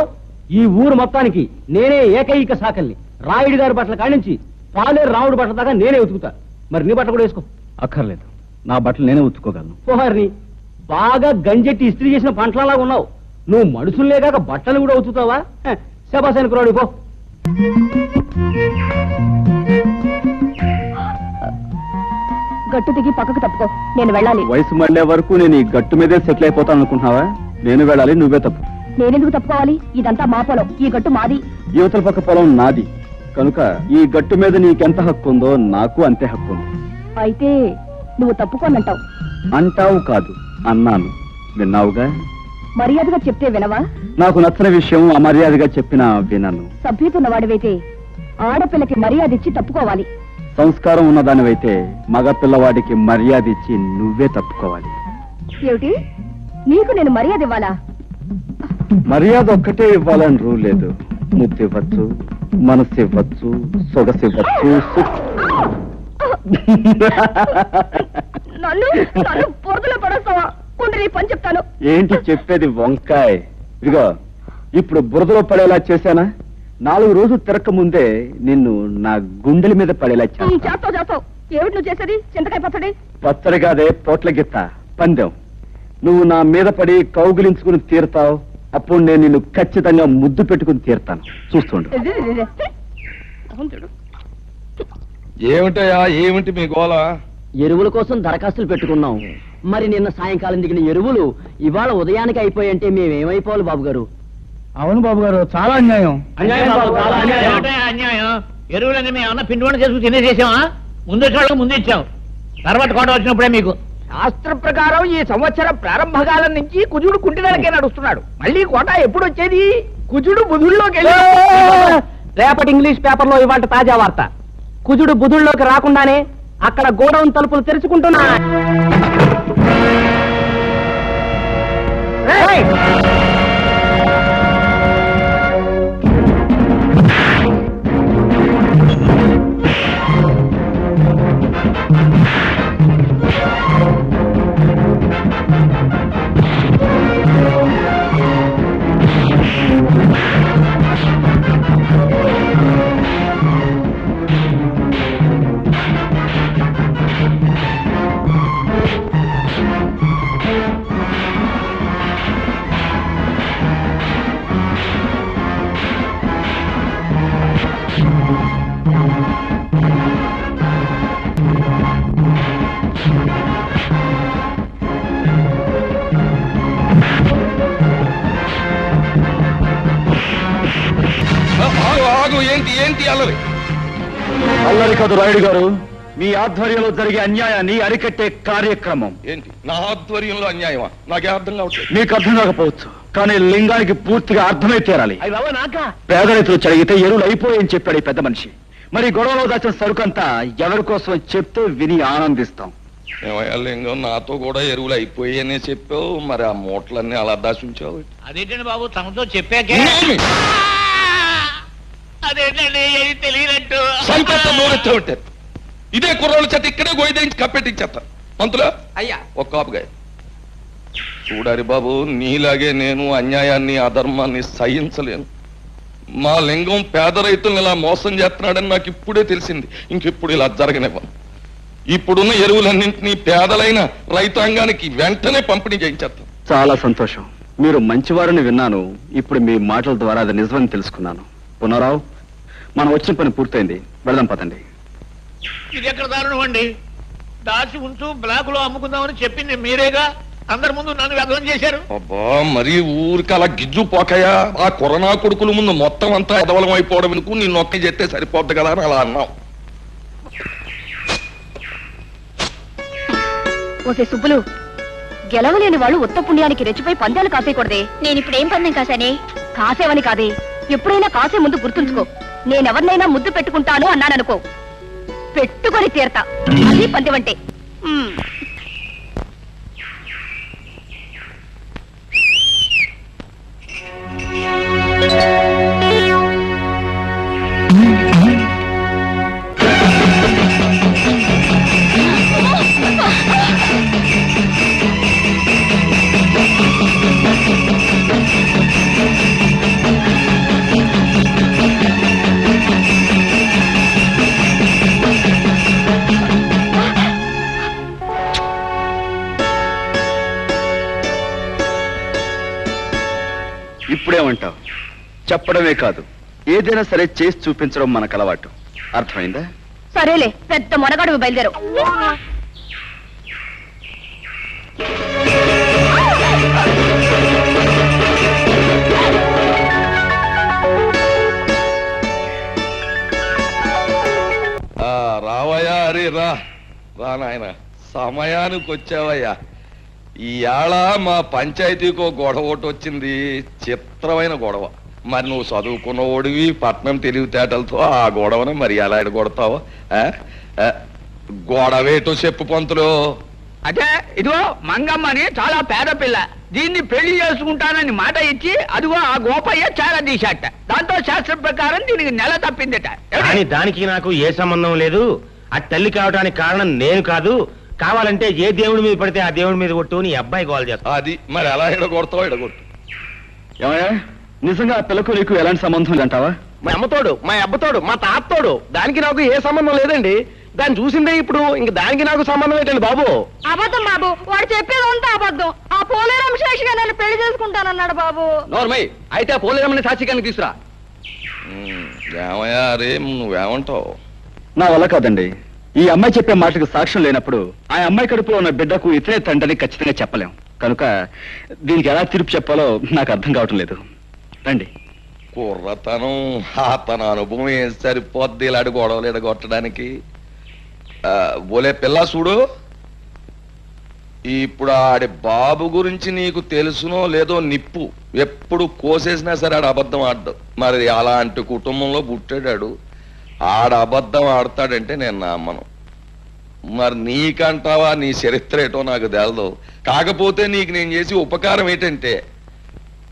ఈ ఊరు మొత్తానికి నేనే ఏకైక సాకల్ని. రాయుడు గారి బట్టల కాడించి పాలేరు రాముడు బట్టల దాకా నేనే ఉతుకుతా. మరి నీ బట్టలు కూడా వేసుకో. అక్కర్లేదు, నా బట్టలు నేనే ఉతుక్కోగలను. పోహారిని బాగా గంజెట్టి ఇస్త్రీ చేసిన పంటలలాగా ఉన్నావు. నువ్వు మనుషుల్నే కాక బట్టలు కూడా ఉతుకుతావా? శబాసానికి రాడు పో. గట్టు దిగి పక్కకు తప్పుకో, నేను వెళ్ళాలి. వయసు మళ్ళే వరకు నేను ఈ గట్టు మీదే సెటిల్ అయిపోతాను అనుకుంటున్నావా? నేను వెళ్ళాలి, నువ్వే తప్పు. నేనెందుకు తప్పుకోవాలి? ఇదంతా మా పొలం, ఈ గట్టు మాది. యువతల పక్క పొలం నాది, కనుక ఈ గట్టు మీద నీకెంత హక్కు ఉందో నాకు అంతే హక్కు ఉంది. అయితే నువ్వు తప్పుకోనంటావు. అంటావు కాదు, అన్నాను. విన్నావుగా? మర్యాదగా చెప్తే వినవా? నాకు నచ్చిన విషయం అమర్యాదగా చెప్పినా వినను. సభ్యతున్న వాడివైతే ఆడపిల్లకి మర్యాద ఇచ్చి తప్పుకోవాలి. సంస్కారం ఉన్నదానివైతే మగ పిల్లవాడికి మర్యాద ఇచ్చి నువ్వే తప్పుకోవాలి. ఏమిటి, నీకు నేను మర్యాద ఇవ్వాలా? మర్యాద ఒక్కటే ఇవ్వాలని రూల్ లేదు. ముద్దు ఇవ్వచ్చు, మనసు ఇవ్వచ్చు, సొగసు ఇవ్వచ్చు. నన్ను పొరదలో పడేస్తావా? కుండలి పని చెప్తాను. ఏంటి చెప్పేది వంకాయ్? ఇదిగో, ఇప్పుడు బురదలో పడేలా చేశానా? 4 రోజులు తిరక్క ముందే నిన్ను నా గుండెల మీద పడేలా చేస్తాను. చేస్తావు. ఏమిటి నువ్వు చేసేది? చింతకాయ పచ్చడి? పచ్చడి కాదే, పోట్ల గిత్త పందెం. నువ్వు నా మీద పడి కౌగిలించుకుని తీరుతావు. అప్పుడు నేను నిన్ను ఖచ్చితంగా ముద్దు పెట్టుకుని తీరుతాను. చూస్తుండు. ఏమిటయా, ఏమిటి మీ గోల? ఎరువుల కోసం దరఖాస్తులు పెట్టుకున్నాం. మరి నిన్న సాయంకాలం దిగిన ఎరువులు ఇవాళ ఉదయానికి అయిపోయంటే మేమేమైపోవాలి బాబు గారు? అవును బాబు గారు, చాలా అన్యాయం. ఏమిటయ్యా అన్యాయం? ఎరువులన్నీ మేము ఏమన్నా పిండి వంట చేసుకుని తినేసేసామా? ముందు వచ్చేవాళ్ళకి ముందు ఇచ్చాం, తర్వాత కోట వచ్చినప్పుడే మీకు. శాస్త్ర ప్రకారం ఈ సంవత్సరం ప్రారంభకాలం నుంచి కుజుడు కుంటినలకే నడుస్తున్నాడు. మళ్ళీ కోట ఎప్పుడు వచ్చేది? కుజుడు బుధుల్లోకి రేపటి ఇంగ్లీష్ పేపర్ లో ఇవాళ తాజా వార్త. కుజుడు బుధుల్లోకి రాకుండానే అక్కడ గోడౌన్ తలుపులు తెరుచుకుంటున్నా. ఏంటి అల్లరి? అల్లరి కాదు రాయుడు గారు, మీ ఆధ్వర్యంలో జరిగే అన్యాయాన్ని అరికట్టే కార్యక్రమం. ఏంటి నా ఆధ్వర్యంలో అన్యాయమా? నాకే అర్థం కావట్లేదు. మీకు అర్థం కాకపోవచ్చు, కానీ లింగానికి పూర్తిగా అర్థమై తీరాలి. పేద రైతులు చదివితే ఎరువులు అయిపోయాయని చెప్పాడు ఈ పెద్ద మనిషి. మరి గొడవలో దాచిన సరుకంతా ఎవరి కోసం చెప్తే విని ఆనందిస్తాం. ఏమయ్యా లింగం, నాతో కూడా ఎరువులు అయిపోయాయనే చెప్పావు, మరి ఆ మూటలన్నీ అలా దాచుంచావు. అదేంటండి బాబు, తమతో చెప్పాకే? అదేంటండి తెలియనట్టు ఉంటారు. ఇదే కుర్రోళ్ళ చేత ఇక్కడే గోయిదేంచి కప్పెట్టించేస్తా. మంతులా అయ్యా ఒక్క కాపుగా చూడారి బాబు, నీలాగే నేను అన్యాయాన్ని అధర్మాన్ని సహించలేను. మా లింగం పేద రైతులను ఇలా మోసం చేస్తున్నాడని నాకు ఇప్పుడే తెలిసింది. ఇంకెప్పుడు ఇలా జరగనివ్వను. ఇప్పుడున్న ఎరువులన్నింటినీ పేదలైన రైతాంగానికి వెంటనే పంపిణీ చేయించేస్తాం. చాలా సంతోషం, మీరు మంచివారని విన్నాను. ఇప్పుడు మీ మాటల ద్వారా అది నిజమని తెలుసుకున్నాను. పునరావు, మనం వచ్చిన పని పూర్తయింది, వెళదాం పదండి. ఇది ఎక్కడ దారుణం అండి? దాచి ఉంచు, బ్లాక్ లో అమ్ముకుందామని చెప్పింది మీరేగా. అందరి ముందు నన్ను వ్యర్థం చేశారు. అబ్బా, మరి ఊరికి అలా గిజ్జు పోకయా? ఆ కరోనా కొడుకుల ముందు మొత్తం అంతా ఎదవలం అయిపోవడం ఎందుకు? నీ నొక్కి చెప్తే సరిపోద్ది కదా అని అలా అన్నావు. ఓసే సుబ్బులు, గెలవలేని వాళ్ళు ఉత్త పుణ్యానికి రెచ్చిపోయి పందాలు కాసేయకూడదే. నేను ఇప్పుడు ఏం పందెం కాసానే? కాసేవని కాదే, ఎప్పుడైనా కాసే ముందు గుర్తుంచుకో. నేనెవరినైనా ముద్దు పెట్టుకుంటాను అన్నాననుకో, పెట్టుకొని తీరతా. అది పందెమంటే. ఇప్పుడేమంటావు? చెప్పడమే కాదు, ఏదైనా సరే చేసి చూపించడం మనకు అలవాటు. అర్థమైందా? సరేలే, పెద్ద మొనగాడు బయలుదేరు. నాయన సమయానికి వచ్చావయ్యా. ఇవాళ మా పంచాయతీకో గొడవ ఒకటి వచ్చింది, చిత్రమైన గొడవ. మరి నువ్వు చదువుకున్న ఓడివి, పట్నం తెలివితేటలతో ఆ గొడవను మరి ఎలా ఎడగొడతావు? గొడవేటో చెప్పు పంతులు. అంటే ఇదిగో మంగమ్మని చాలా పేద పిల్ల, దీన్ని పెళ్లి చేసుకుంటానని మాట ఇచ్చి అదిగో ఆ గోపయ్య చాలా తీశాట. దాంతో శాస్త్రం ప్రకారం దీనికి నెల తప్పిందట. కానీ దానికి నాకు ఏ సంబంధం లేదు. ఆ తల్లి కావడానికి కారణం నేను కాదు. కావాలంటే ఏ దేవుడి మీద పడితే ఆ దేవుడి మీద కొట్టు నీ అబ్బాయి గోల్ చేస్తా. అది మరి ఎలా ఎడగొడతావు? ఎడగొట్టు. ఏమయ్యా, నిజంగా ఆ పిల్లకు నీకు ఎలాంటి సంబంధం అంటావా? మా అమ్మతోడు, మా అబ్బతోడు, మా తాతతోడు. దానికి నాకు ఏ సంబంధం లేదండి. దాన్ని చూసిందే ఇప్పుడు. ఇంక దానికి నాకు సంబంధం ఏంటండి బాబు? అబద్ధం బాబు, వాడు చెప్పేదంతా అబద్ధం. ఆ పోలేరం శేషిగా నన్ను పెళ్లి చేసుకుంటానన్నాడు బాబు. నోర్మయ్, అయితే ఆ పోలేరమ్మని సాక్షిగానికి తీసురా. ఏమయ్యా రే, నువ్వేమంటావు? నా వల్ల కాదండి. ఈ అమ్మాయి చెప్పే మాటకు సాక్ష్యం లేనప్పుడు ఆ అమ్మాయి కడుపులో ఉన్న బిడ్డకు ఇతనే తండ్రిని ఖచ్చితంగా చెప్పలేం. కనుక దీనికి ఎలా తీర్పు చెప్పాలో నాకు అర్థం కావటం లేదు. రండి. కుర్రతనం, తన అనుభవం ఏం సరిపోద్ది ఇలాంటి గొడవలు ఎడగొట్టడానికి? బోలే పిల్ల చూడు, ఇప్పుడు ఆడి బాబు గురించి నీకు తెలుసునో లేదో నిప్పు. ఎప్పుడు కోసేసినా సరే ఆడు అబద్ధం ఆడ్డు. మరి అలాంటి కుటుంబంలో పుట్టాడాడు, ఆడ అబద్ధం ఆడతాడంటే నేను నమ్మను. మరి నీకంటావా? నీ చరిత్ర ఏటో నాకు తెలదు. కాకపోతే నీకు నేను చేసి ఉపకారం ఏంటంటే,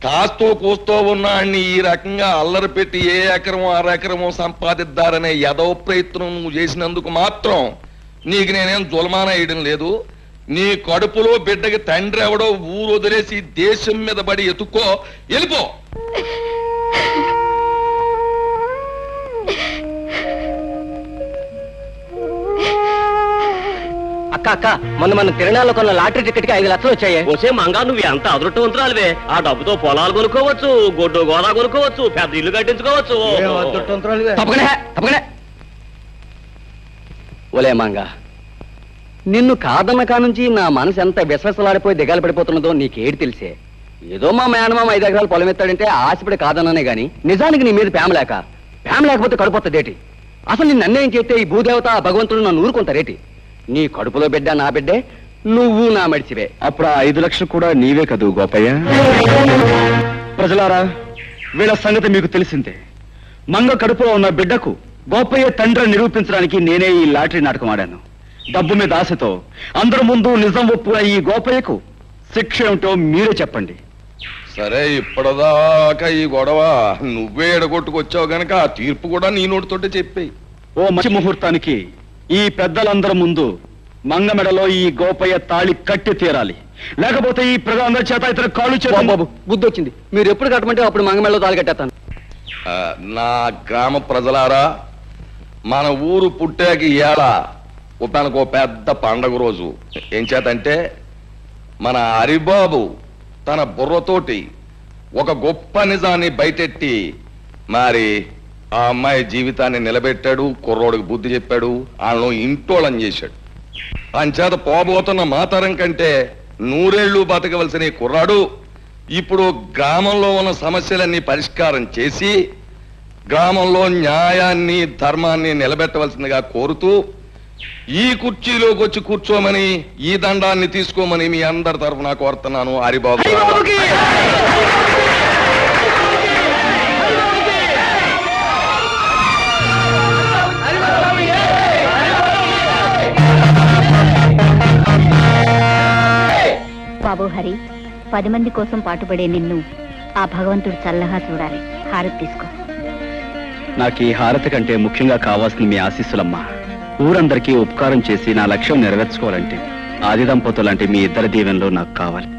కాస్తో కూస్తో ఉన్నాన్ని ఈ రకంగా అల్లరి పెట్టి ఏ ఎకరమో అరెకరమో సంపాదిద్దారనే యదవ ప్రయత్నం నువ్వు చేసినందుకు మాత్రం నీకు నేనేం జుల్మాన వేయడం లేదు. నీ కడుపులో బిడ్డకి తండ్రి ఎవడో ఊరు వదిలేసి దేశం మీద పడి ఎత్తుక్కో, వెళ్ళిపో. అక్క మన తిరణాల్లో కొన్న లాటరీ టికెట్ కి 5 లక్షలు వచ్చాయి. వచ్చే మంగా నువ్వు ఎంత అదృష్టవంతురాలివే. ఆ డబ్బుతో పొలాలు కొనుక్కోవచ్చు, గొడ్డు గోదా కొనుక్కోవచ్చు, పెద్ద ఇల్లు కట్టించుకోవచ్చు. తప్పకనే ఒలే మంగా, నిన్ను కాదన్న కానుంచి నా మనసు ఎంత విశ్వసలాడిపోయి దిగాలు పడిపోతున్నదో నీకేడు తెలిసే. ఏదో మా మేనమామ 5 ఎకరాలు పొలం ఎత్తాడంటే ఆశపడి కాదన్నానే గాని నిజానికి నీ మీద ప్రేమ లేకపోతే కడుపుతదేటి? అసలు నిన్ను అన్యాయం చేస్తే ఈ భూదేవత ఆ భగవంతుడు నన్ను ఊరుకుంటారేటి? నీ కడుపులో బిడ్డ నా బిడ్డే, నువ్వు నా మడిచివే. అప్పుడు ఆ 5 లక్షలు కూడా నీవే కదూ గోపయ్య? ప్రజలారా, వీళ్ళ సంగతి మీకు తెలిసిందే. మంగ కడుపులో ఉన్న బిడ్డకు గోపయ్య తండ్రి నిరూపించడానికి నేనే ఈ లాటరీ నాటకం ఆడాను. డబ్బు మీద ఆశతో అందరి ముందు నిజం ఒప్పుకున్న ఈ గోపయ్యకు శిక్ష ఏమిటో మీరే చెప్పండి. సరే, ఇప్పటిదాకా ఈ గొడవ నువ్వే ఎడగొట్టుకొచ్చావు గనక ఆ తీర్పు కూడా నీ నోటితోటే చెప్పేయి. ఓ మంచి ముహూర్తానికి ఈ పెద్దలందరి ముందు మంగ మెడలో ఈ గోపయ్య తాళి కట్టి తీరాలి. లేకపోతే ఈ ప్రజలందరి చేత ఇతర కాళ్ళు చేద్దాం. బాబు, బుద్ధి వచ్చింది. మీరు ఎప్పుడు కట్టమంటే అప్పుడు మంగమెళ్ళలో తాళి కట్టేస్తాను. నా గ్రామ ప్రజలారా, మన ఊరు పుట్టాక ఇవాళ మనకు పెద్ద పండగ రోజు. ఏం చేతంటే, మన హరిబాబు తన బుర్రతోటి ఒక గొప్ప నిజాన్ని బయటెట్టి మరి ఆ అమ్మాయి జీవితాన్ని నిలబెట్టాడు. కుర్రోడికి బుద్ధి చెప్పాడు, వాళ్ళను ఇంటోళం చేశాడు. అంచేత పోబోతున్న మాతరం కంటే 100 ఏళ్ళు బతకవలసిన కుర్రాడు ఇప్పుడు గ్రామంలో ఉన్న సమస్యలన్నీ పరిష్కారం చేసి గ్రామంలో న్యాయాన్ని ధర్మాన్ని నిలబెట్టవలసిందిగా కోరుతూ ఈ కుర్చీలోకి వచ్చి కూర్చోమని, ఈ దండాన్ని తీసుకోమని మీ అందరి తరఫున కోరుతున్నాను. హరిబాబు బాబు హరి, 10 మంది కోసం పాటుపడే నిన్ను ఆ భగవంతుడు చల్లగా చూడాలి. హారతి తీసుకో. నాకు ఈ హారతి కంటే ముఖ్యంగా కావాల్సింది మీ ఆశీస్సులమ్మా. ఊరందరికీ ఉపకారం చేసి నా లక్ష్యం నెరవేర్చుకోవాలంటే ఆది దంపతులంటే మీ ఇద్దరి దీవెనలో నాకు కావాలి.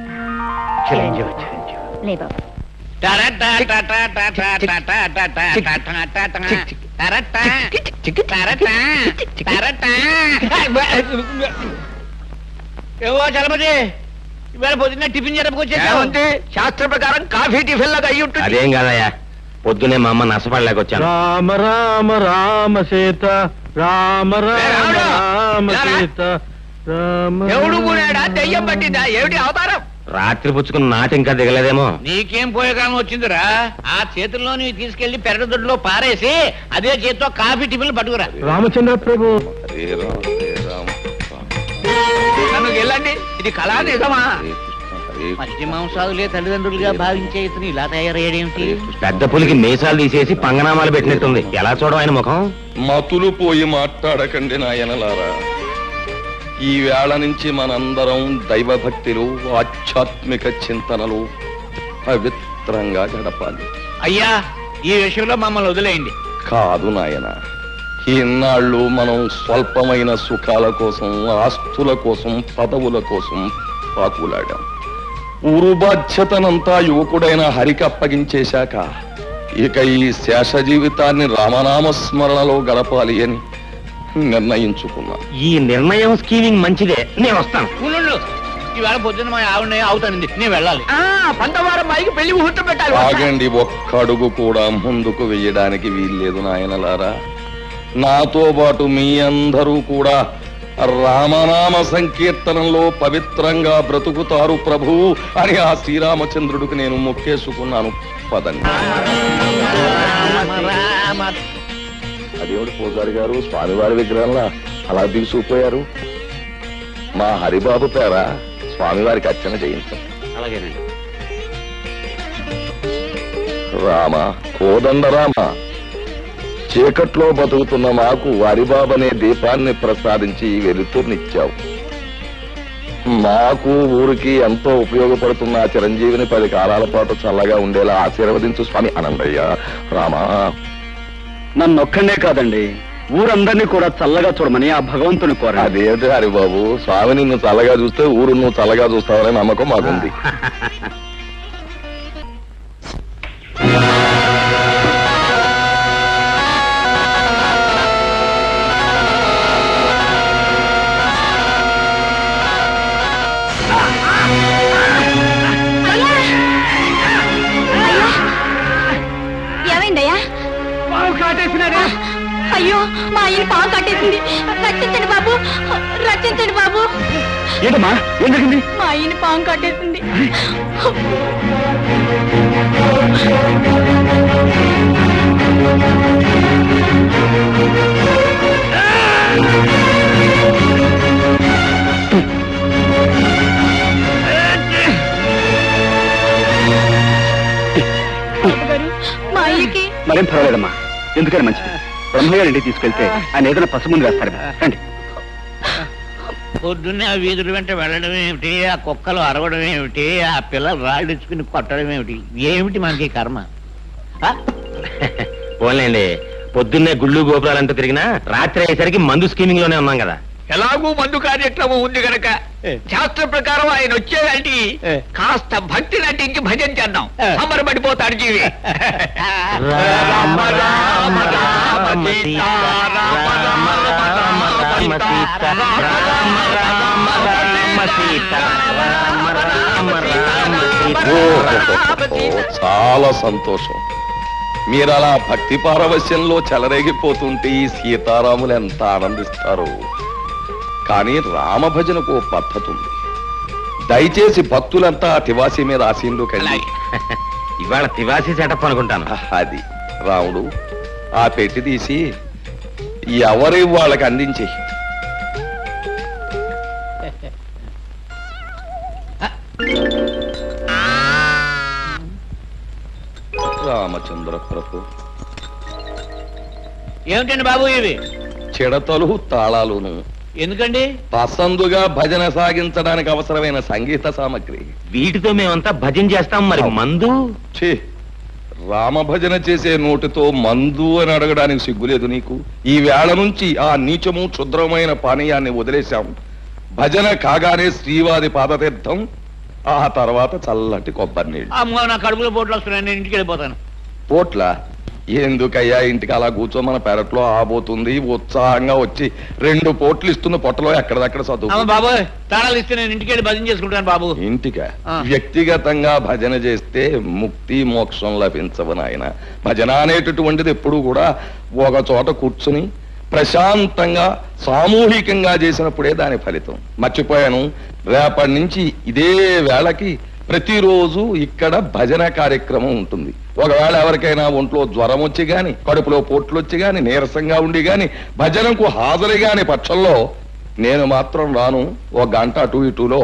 లే బాబు. ఏవో చలపతి, ఇవాళ పొద్దున్న టిఫిన్ ఏమంటే శాస్త్ర ప్రకారం కాఫీ టిఫిన్ లాగా అయ్యి ఉంటుంది. అదేం కాదయ్యా, పొద్దునే మా అమ్మ నష్టపడలేకొచ్చాను. రామ రామ రామ సీత, రామ రామ రామ సీత, ఎవడు కూడాడా? దెయ్యం పట్టిందా? ఏమిటి అవతారం? రాత్రి పుచ్చుకున్న నాటి ఇంకా దిగలేదేమో. నీకేం పోయేకాలం వచ్చిందిరా? ఆ చేతుల్లో నీ తీసుకెళ్లి పెరటి దొడ్లో పారేసి అదే చేతితో కాఫీ టిఫిన్లు పట్టుకురా. రామచంద్ర ప్రభు. హరే రామ, హరే రామ. అక్కడికి వెళ్ళండి. ఇది కళా నిజమా? మధ్య మాంసాదులే తల్లిదండ్రులుగా భావించే ఇతను ఇలా తయారయ్యేమేమిటి? పెద్ద పులికి మీసాలు తీసేసి పంగనామాలు పెట్టినట్టుంది. ఎలా చూడడం ఆయన ముఖం? మతులు పోయి మాట్లాడకండి నాయనలారా. ఈ వేళ నుంచి మనందరం దైవభక్తిలో ఆధ్యాత్మిక చింతనలు పవిత్రంగా గడపాలి. అయ్యా, ఈ విషయంలో మమ్మల్ని వదిలేయండి. కాదు నాయన, ఇన్నాళ్ళు మనం స్వల్పమైన సుఖాల కోసం, ఆస్తుల కోసం, పదవుల కోసం పాకులాడాం. ఊరు బాధ్యతనంతా యువకుడైన హరికి అప్పగించేశాక ఇక ఈ శేష జీవితాన్ని రామనామస్మరణలో గడపాలి అని నిర్ణయించుకున్నా. ఈ నిర్ణయం స్కీమింగ్ మంచిదే. నేను వస్తాను. ఉండు, ఈవేళ పొద్దున్న మా ఆవిడ అవుతానండి, నేను వెళ్ళాలి. పంతవారం మైకి పెళ్లి ముహూర్తం పెట్టాలి. ఆగండి, ఒక్క అడుగు కూడా ముందుకు వెయ్యడానికి వీల్లేదు నాయనలారా. నాతో పాటు మీ అందరూ కూడా రామనామ సంకీర్తనంలో పవిత్రంగా బ్రతుకుతారు ప్రభువు అని ఆ శ్రీరామచంద్రుడికి నేను మొక్కేసుకున్నాను. పదండి. అదేమిటి పూజారి గారు, స్వామివారి విగ్రహంలా అలా దిగుసుకుపోయారు? మా హరిబాబు పేర స్వామివారికి అర్చన చేయించాం. అలాగేనండి. రామ, కోదండరామ, చీకట్లో బతుకుతున్న మాకు హరిబాబనే దీపాన్ని ప్రసాదించి వెలుతుర్నిచ్చావు. మాకు ఊరికి ఎంతో ఉపయోగపడుతున్న చిరంజీవిని 10 కాలాల పాటు చల్లగా ఉండేలా ఆశీర్వదించు స్వామి. అనందయ్య, రామా. నన్నొక్కడే కాదండి, ఊరందరినీ కూడా చల్లగా చూడమని ఆ భగవంతుని కోర. అదేంటి హరిబాబు, స్వామి నిన్ను చల్లగా చూస్తే ఊరు నువ్వు చల్లగా చూస్తావనే నమ్మకం మాకుంది. ఏమైందయ్యా? అయ్యో, మా ఆయన పాము కట్టేసింది. రక్షించండి బాబు, రక్షించండి బాబు. ఏంటమ్మా, ఏం జరిగింది? మా ఆయన పాము కట్టేసింది. మా అయ్యకి మరేం పర్వాలేదమ్మా, ఎందుకని మంచిది. బ్రహ్మయ్య ఇంటికి తీసుకెళ్తే ఆయన ఏదైనా పసు ముందు వేస్తారు. రండి. పొద్దున్నే ఆ వీధుల వెంట వెళ్ళడం ఏమిటి, ఆ కుక్కలు అరవడం ఏమిటి, ఆ పిల్లలు రాళ్ళిచ్చుకుని కొట్టడం ఏమిటి, ఏమిటి మనకి కర్మ? పోన్లేండి, పొద్దున్నే గుళ్ళు గోపురాలంటూ తిరిగినా రాత్రి అయ్యేసరికి మందు స్కీమింగ్ లోనే ఉన్నాం కదా. ఎలాగూ మందు కార్యక్రమం ఉంది కనుక శాస్త్ర ప్రకారం ఆయన వచ్చేదానికి కాస్త భక్తి నటించి భజన చేద్దాం. అమరపడిపోతాడు జీవి. రామ రామ రామ సీతా రామ రామ రామ సీతా రామ రామ రామ సీతా రామ రామ రామ సీతా. చాలా సంతోషం. మీరు అలా భక్తి పారవశ్యంలో చెలరేగిపోతుంటే ఈ సీతారాములు ఎంత ఆనందిస్తారు. కానీ రామభజనకు ఓ పద్ధతి ఉంది. దయచేసి భక్తులంతా తివాసి మీద ఆశీనులోకి వెళ్ళి. ఇవాళ తివాసి సెటప్ అనుకుంటాను. అది రాముడు, ఆ పెట్టి తీసి ఎవరి వాళ్ళకి అందించి. రామచంద్ర ప్రభు, ఏమిటండి బాబు ఇవి? చిడతలు తాళాలును. ఎందుకండి? పసందుగా భజన సాగించడానికి అవసరమైన సంగీత సామగ్రి. వీటితో మేమంతా భజన చేస్తాం. మరి మందు? ఛీ, రామభజన చేసే నోటితో మందు అని అడగడానికి సిగ్గులేదు నీకు? ఈ వేళ నుంచి ఆ నీచము క్షుద్రమైన పానీయాన్ని వదిలేశాం. భజన కాగానే శ్రీవారి పాదతీర్థం, ఆ తర్వాత చల్లటి కొబ్బరి నీళ్ళు. అమ్మో, నా కడుపులో పోట్లు వస్తున్నాయి, నేను ఇంటికి వెళ్ళిపోతాను. పోట్ల ఎందుకయ్యా, ఇంటికి అలా కూర్చో, మన పెరట్లో ఆబోతుంది. ఉత్సాహంగా వచ్చి 2 పోట్లు ఇస్తున్న పొట్టలో ఎక్కడదక్కడ చదువు. బాబోయ్, తాళాలు ఇస్తే నేను ఇంటికి వెళ్ళి భజన చేసుకుంటాను బాబు. ఇంటికా? వ్యక్తిగతంగా భజన చేస్తే ముక్తి మోక్షం లభించవు నాయన. భజన అనేటటువంటిది ఎప్పుడు కూడా ఒక చోట కూర్చుని ప్రశాంతంగా సామూహికంగా చేసినప్పుడే దాని ఫలితం. మర్చిపోయాను, రేపటి నుంచి ఇదే వేళకి ప్రతిరోజు ఇక్కడ భజన కార్యక్రమం ఉంటుంది. ఒకవేళ ఎవరికైనా ఒంట్లో జ్వరం వచ్చి గాని, కడుపులో పోట్లు వచ్చి గాని, నీరసంగా ఉండి గాని, భజనకు హాజరు గాని పక్షంలో నేను మాత్రం రాను. ఒక గంట అటు ఇటులో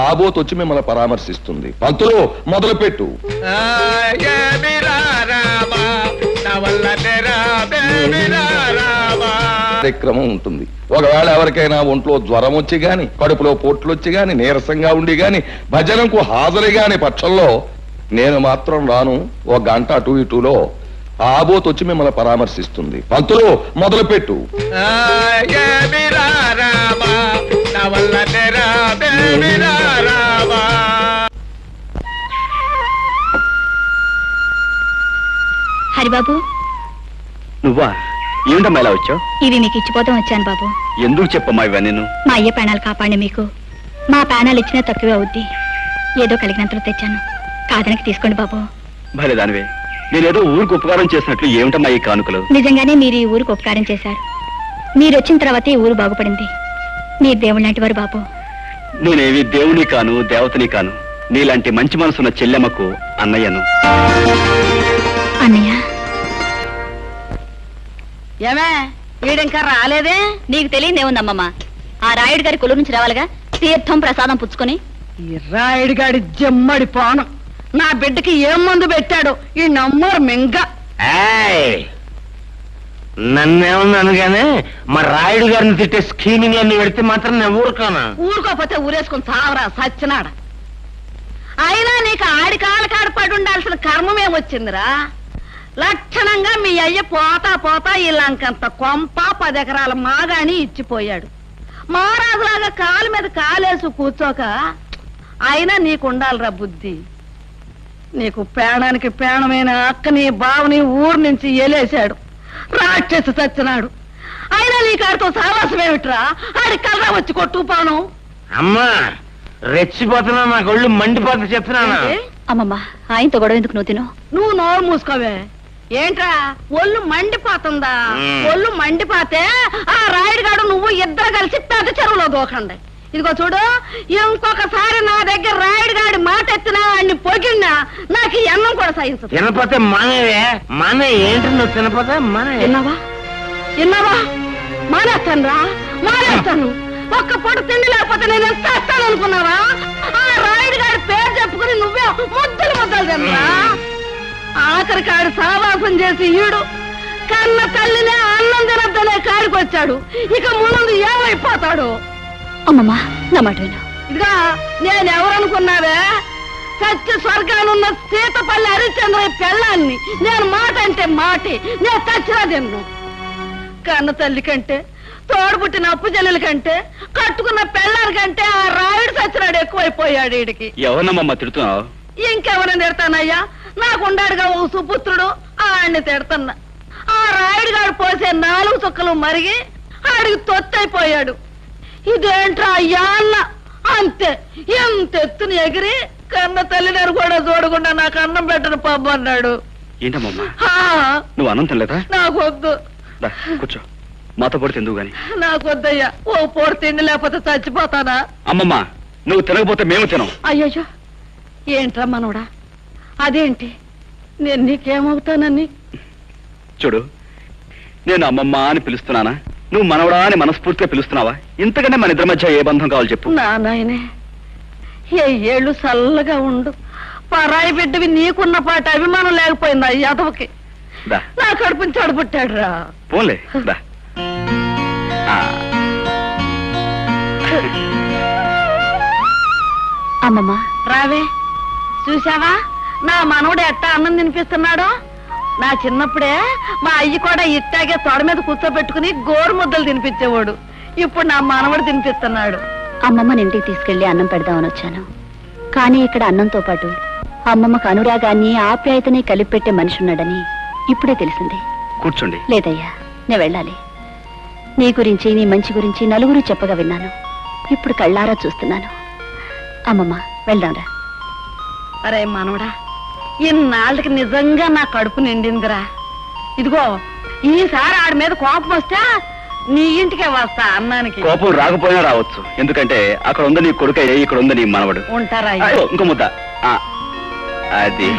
ఆబోత్ వచ్చి మిమ్మల్ని పరామర్శిస్తుంది. పంతులు మొదలు పెట్టు. కార్యక్రమం ఉంటుంది. ఒకవేళ ఎవరికైనా ఒంట్లో జ్వరం వచ్చి గాని, కడుపులో పొట్లు వచ్చి గాని, నీరసంగా ఉండి గాని, భజనకు హాజరు గాని పక్షంలో నేను మాత్రం రాను. ఒక గంట అటు ఇటులో ఆబోత్ వచ్చి మిమ్మల్ని పరామర్శిస్తుంది. పంతులు మొదలు పెట్టు. హరిబాబు, నువ్వా? ఏమిటమ్మా ఇలా వచ్చావు? ఇవి మీకు ఇచ్చిపోతాం వచ్చాను బాబు. ఎందుకు చెప్పమ్మా ఇవన్నీ? మా అయ్య ప్రాణాలు కాపాడి మీకు మా ప్రాణాలు ఇచ్చినా తక్కువే అవుద్ది. ఏదో కలిగినంతలో తెచ్చాను, కాదనకి తీసుకోండి బాబు. భలే దానివే, నేనేదో ఊరికి ఉపకారం చేసినట్లు ఏమిటమ్మా ఈ కానుకలు? నిజంగానే మీరు ఈ ఊరికి ఉపకారం చేశారు. మీరు వచ్చిన తర్వాత ఈ ఊరు బాగుపడింది. మీరు దేవుడు లాంటి వారు బాబు. నేనేవి దేవుని కాను, దేవతని కాను. నీలాంటి మంచి మనసున్న చెల్లెమ్మకు అన్నయ్యను. అన్నయ్య, ఏమే వీడింకా రాలేదే? నీకు తెలియదేముందమ్మమ్మ. ఆ రాయుడు గారి కొలు నుంచి రావాలిగా, తీర్థం ప్రసాదం పుచ్చుకొని. ఈ రాయుడిగాడి జమ్మడి పానం నా బిడ్డకి ఏం మందు పెట్టాడు ఈ నమ్మరు మింగ. నన్నేమన్నాను గానీ మా రాయుడు గారిని తిట్టే స్కీమింగ్ అన్ని పెడితే మాత్రం నేను ఊరుకోనా? ఊరుకోపోతే ఊరేసుకుని చావరా సచ్చినాడ. అయినా నీకు ఆడి కాళ్ళ కాడ పడి ఉండాల్సిన కర్మమేమొచ్చిందిరా? లక్షణంగా మీ అయ్య పోతా పోతా ఈ లంకంత కొంప 10 ఎకరాల మాగాని ఇచ్చిపోయాడు. మహారాజులాగా కాలు మీద కాలేసి కూర్చోక అయినా నీకుండాలిరా బుద్ధి. నీకు ప్రాణానికి ప్రాణమైన అక్కని బావని ఊరు నుంచి ఎలేశాడు, రాక్షసి చచ్చినాడు. అయినా నీ కాడితో సావాసమేమిట్రా? ఆడి కలరా వచ్చి కొట్టు పాను. అమ్మా రెచ్చిపోతున్నా, నాకు ఒళ్ళు మండిపోతా చెప్తున్నాను. అమ్మమ్మ, ఆయనతో గొడవ ఎందుకు నువ్వు తిను? నువ్వు నోరు మూసుకోవే. ఏంట్రా ఒళ్ళు మండిపోతుందా? ఒళ్ళు మండిపోతే ఆ రాయుడుగాడు నువ్వు ఇద్దరు కలిసి పెద్ద చెరువులో దూకండి. ఇదిగో చూడు, ఇంకొకసారి నా దగ్గర రాయుడుగాడి మాట ఎత్తినా అన్ని పొగిడినా నాకు ఈ అన్నం కూడా సహించదు. తినపోతే మానేవే. మానే ఏంటి నువ్వు తినపోతే మానే. విన్నావా? మానేస్తాను రా, మానేస్తాను. ఒక్క పూట తిండి లేకపోతే నేను ఎంత వస్తాను అనుకున్నావా? ఆ రాయుడుగాడి పేరు చెప్పుకుని నువ్వే ముద్దలు తినరా? ఆఖరి కాడు సావాసం చేసి ఈడు కన్న తల్లినే అన్నం తినద్దనే కాడికొచ్చాడు. ఇక ముందు ఏమైపోతాడు? అమ్మమ్మ, నా మాట విను. ఇదిగా నేనెవరనుకున్నావే? సత్య స్వర్గానున్న సీతపల్లి హరిశ్చంద్ర పెళ్ళాన్ని. నేను మాట అంటే మాటి, నేను చచ్చినా తిన్ను. కన్న తల్లి కంటే, తోడుపుట్టిన అప్పు చెల్లెల కంటే, కట్టుకున్న పెళ్ళారి కంటే ఆ రాయుడు సచ్చినాడు ఎక్కువైపోయాడు వీడికి. ఎవరమ్మా తిడుతున్నావు? ఇంకెవరని తిడతానయ్యా? నాకుండాడుగా ఓ సుపుత్రుడు, ఆడిని తిడతన్నా. ఆ రాయుడుగాడు పోసే 4 చుక్కలు మరిగి ఆడికి తొత్తైపోయాడు. ఇదేంట్రా అయ్యా అన్న అంతే. ఎంత ఎత్తుని ఎగిరి కన్న తల్లిని కూడా చూడకుండా నాకు అన్నం పెట్టను పబ్బు అన్నాడు. ఏంటమ్మా నువ్వు అన్నం తినలేదా? నాకొద్దు. కూర్చో, మాతో పొడి తిందువు గాని. నాకొద్దయ్యా, ఓ పూట తిండి లేకపోతే చచ్చిపోతానా? అమ్మమ్మ, నువ్వు తినకపోతే మేము తినం. అయ్యయ్యో, ఏంట్రా మనోడా? అదేంటి, నేను నీకేమవుతానని? చూడు, నేను అమ్మమ్మ అని పిలుస్తున్నానా, నువ్వు మనవడా అని మనస్ఫూర్తిగా పిలుస్తున్నావా? ఇంతకంటే మన ఇద్దరి మధ్య ఏ బంధం కావాలి చెప్పు. నా నాయనే, ఏ ఏళ్ళు చల్లగా ఉండు. పరాయి బిడ్డవి నీకున్న పాట అభిమానం లేకపోయింది ఆ యాదవకి. నా కడుపుని చెడబుట్టాడు రా. పోన్లే దా. అమ్మమ్మ, రావే. చూసావా నా మనవడు ఎట్టా అన్నం తినిపిస్తున్నాడో? నా చిన్నప్పుడే మా అయ్యి కూడా ఇట్టాగే తొడ మీద కూర్చోబెట్టుకుని గోరు ముద్దలు తినిపించేవాడు. ఇప్పుడు నా మనవడు తినిపిస్తున్నాడు. అమ్మమ్మని ఇంటికి తీసుకెళ్లి అన్నం పెడదామని వచ్చాను. కానీ ఇక్కడ అన్నంతో పాటు అమ్మమ్మకు అనురాగాన్ని, ఆప్యాయతని కలిపి పెట్టే మనిషి ఉన్నాడని ఇప్పుడే తెలిసింది. కూర్చోండి. లేదయ్యా, నేను వెళ్ళాలి. నీ గురించి, నీ మంచి గురించి నలుగురు చెప్పగా విన్నాను. ఇప్పుడు కళ్ళారా చూస్తున్నాను. అమ్మమ్మ, వెళ్దాంరా. అరే మనవడా, ఇన్నాళ్ళకి నిజంగా నా కడుపు నిండిందిరా. ఇదిగో, ఈసారి ఆడి మీద కోపం వస్తే నీ ఇంటికే వస్తా అన్నానికి. కోపం రాకపోయినా రావచ్చు, ఎందుకంటే అక్కడ ఉంది నీ కొడుకయ్య, ఇక్కడ ఉంది నీ మనవడు. ఉంటారా? ఇంకో ముద్ద. అది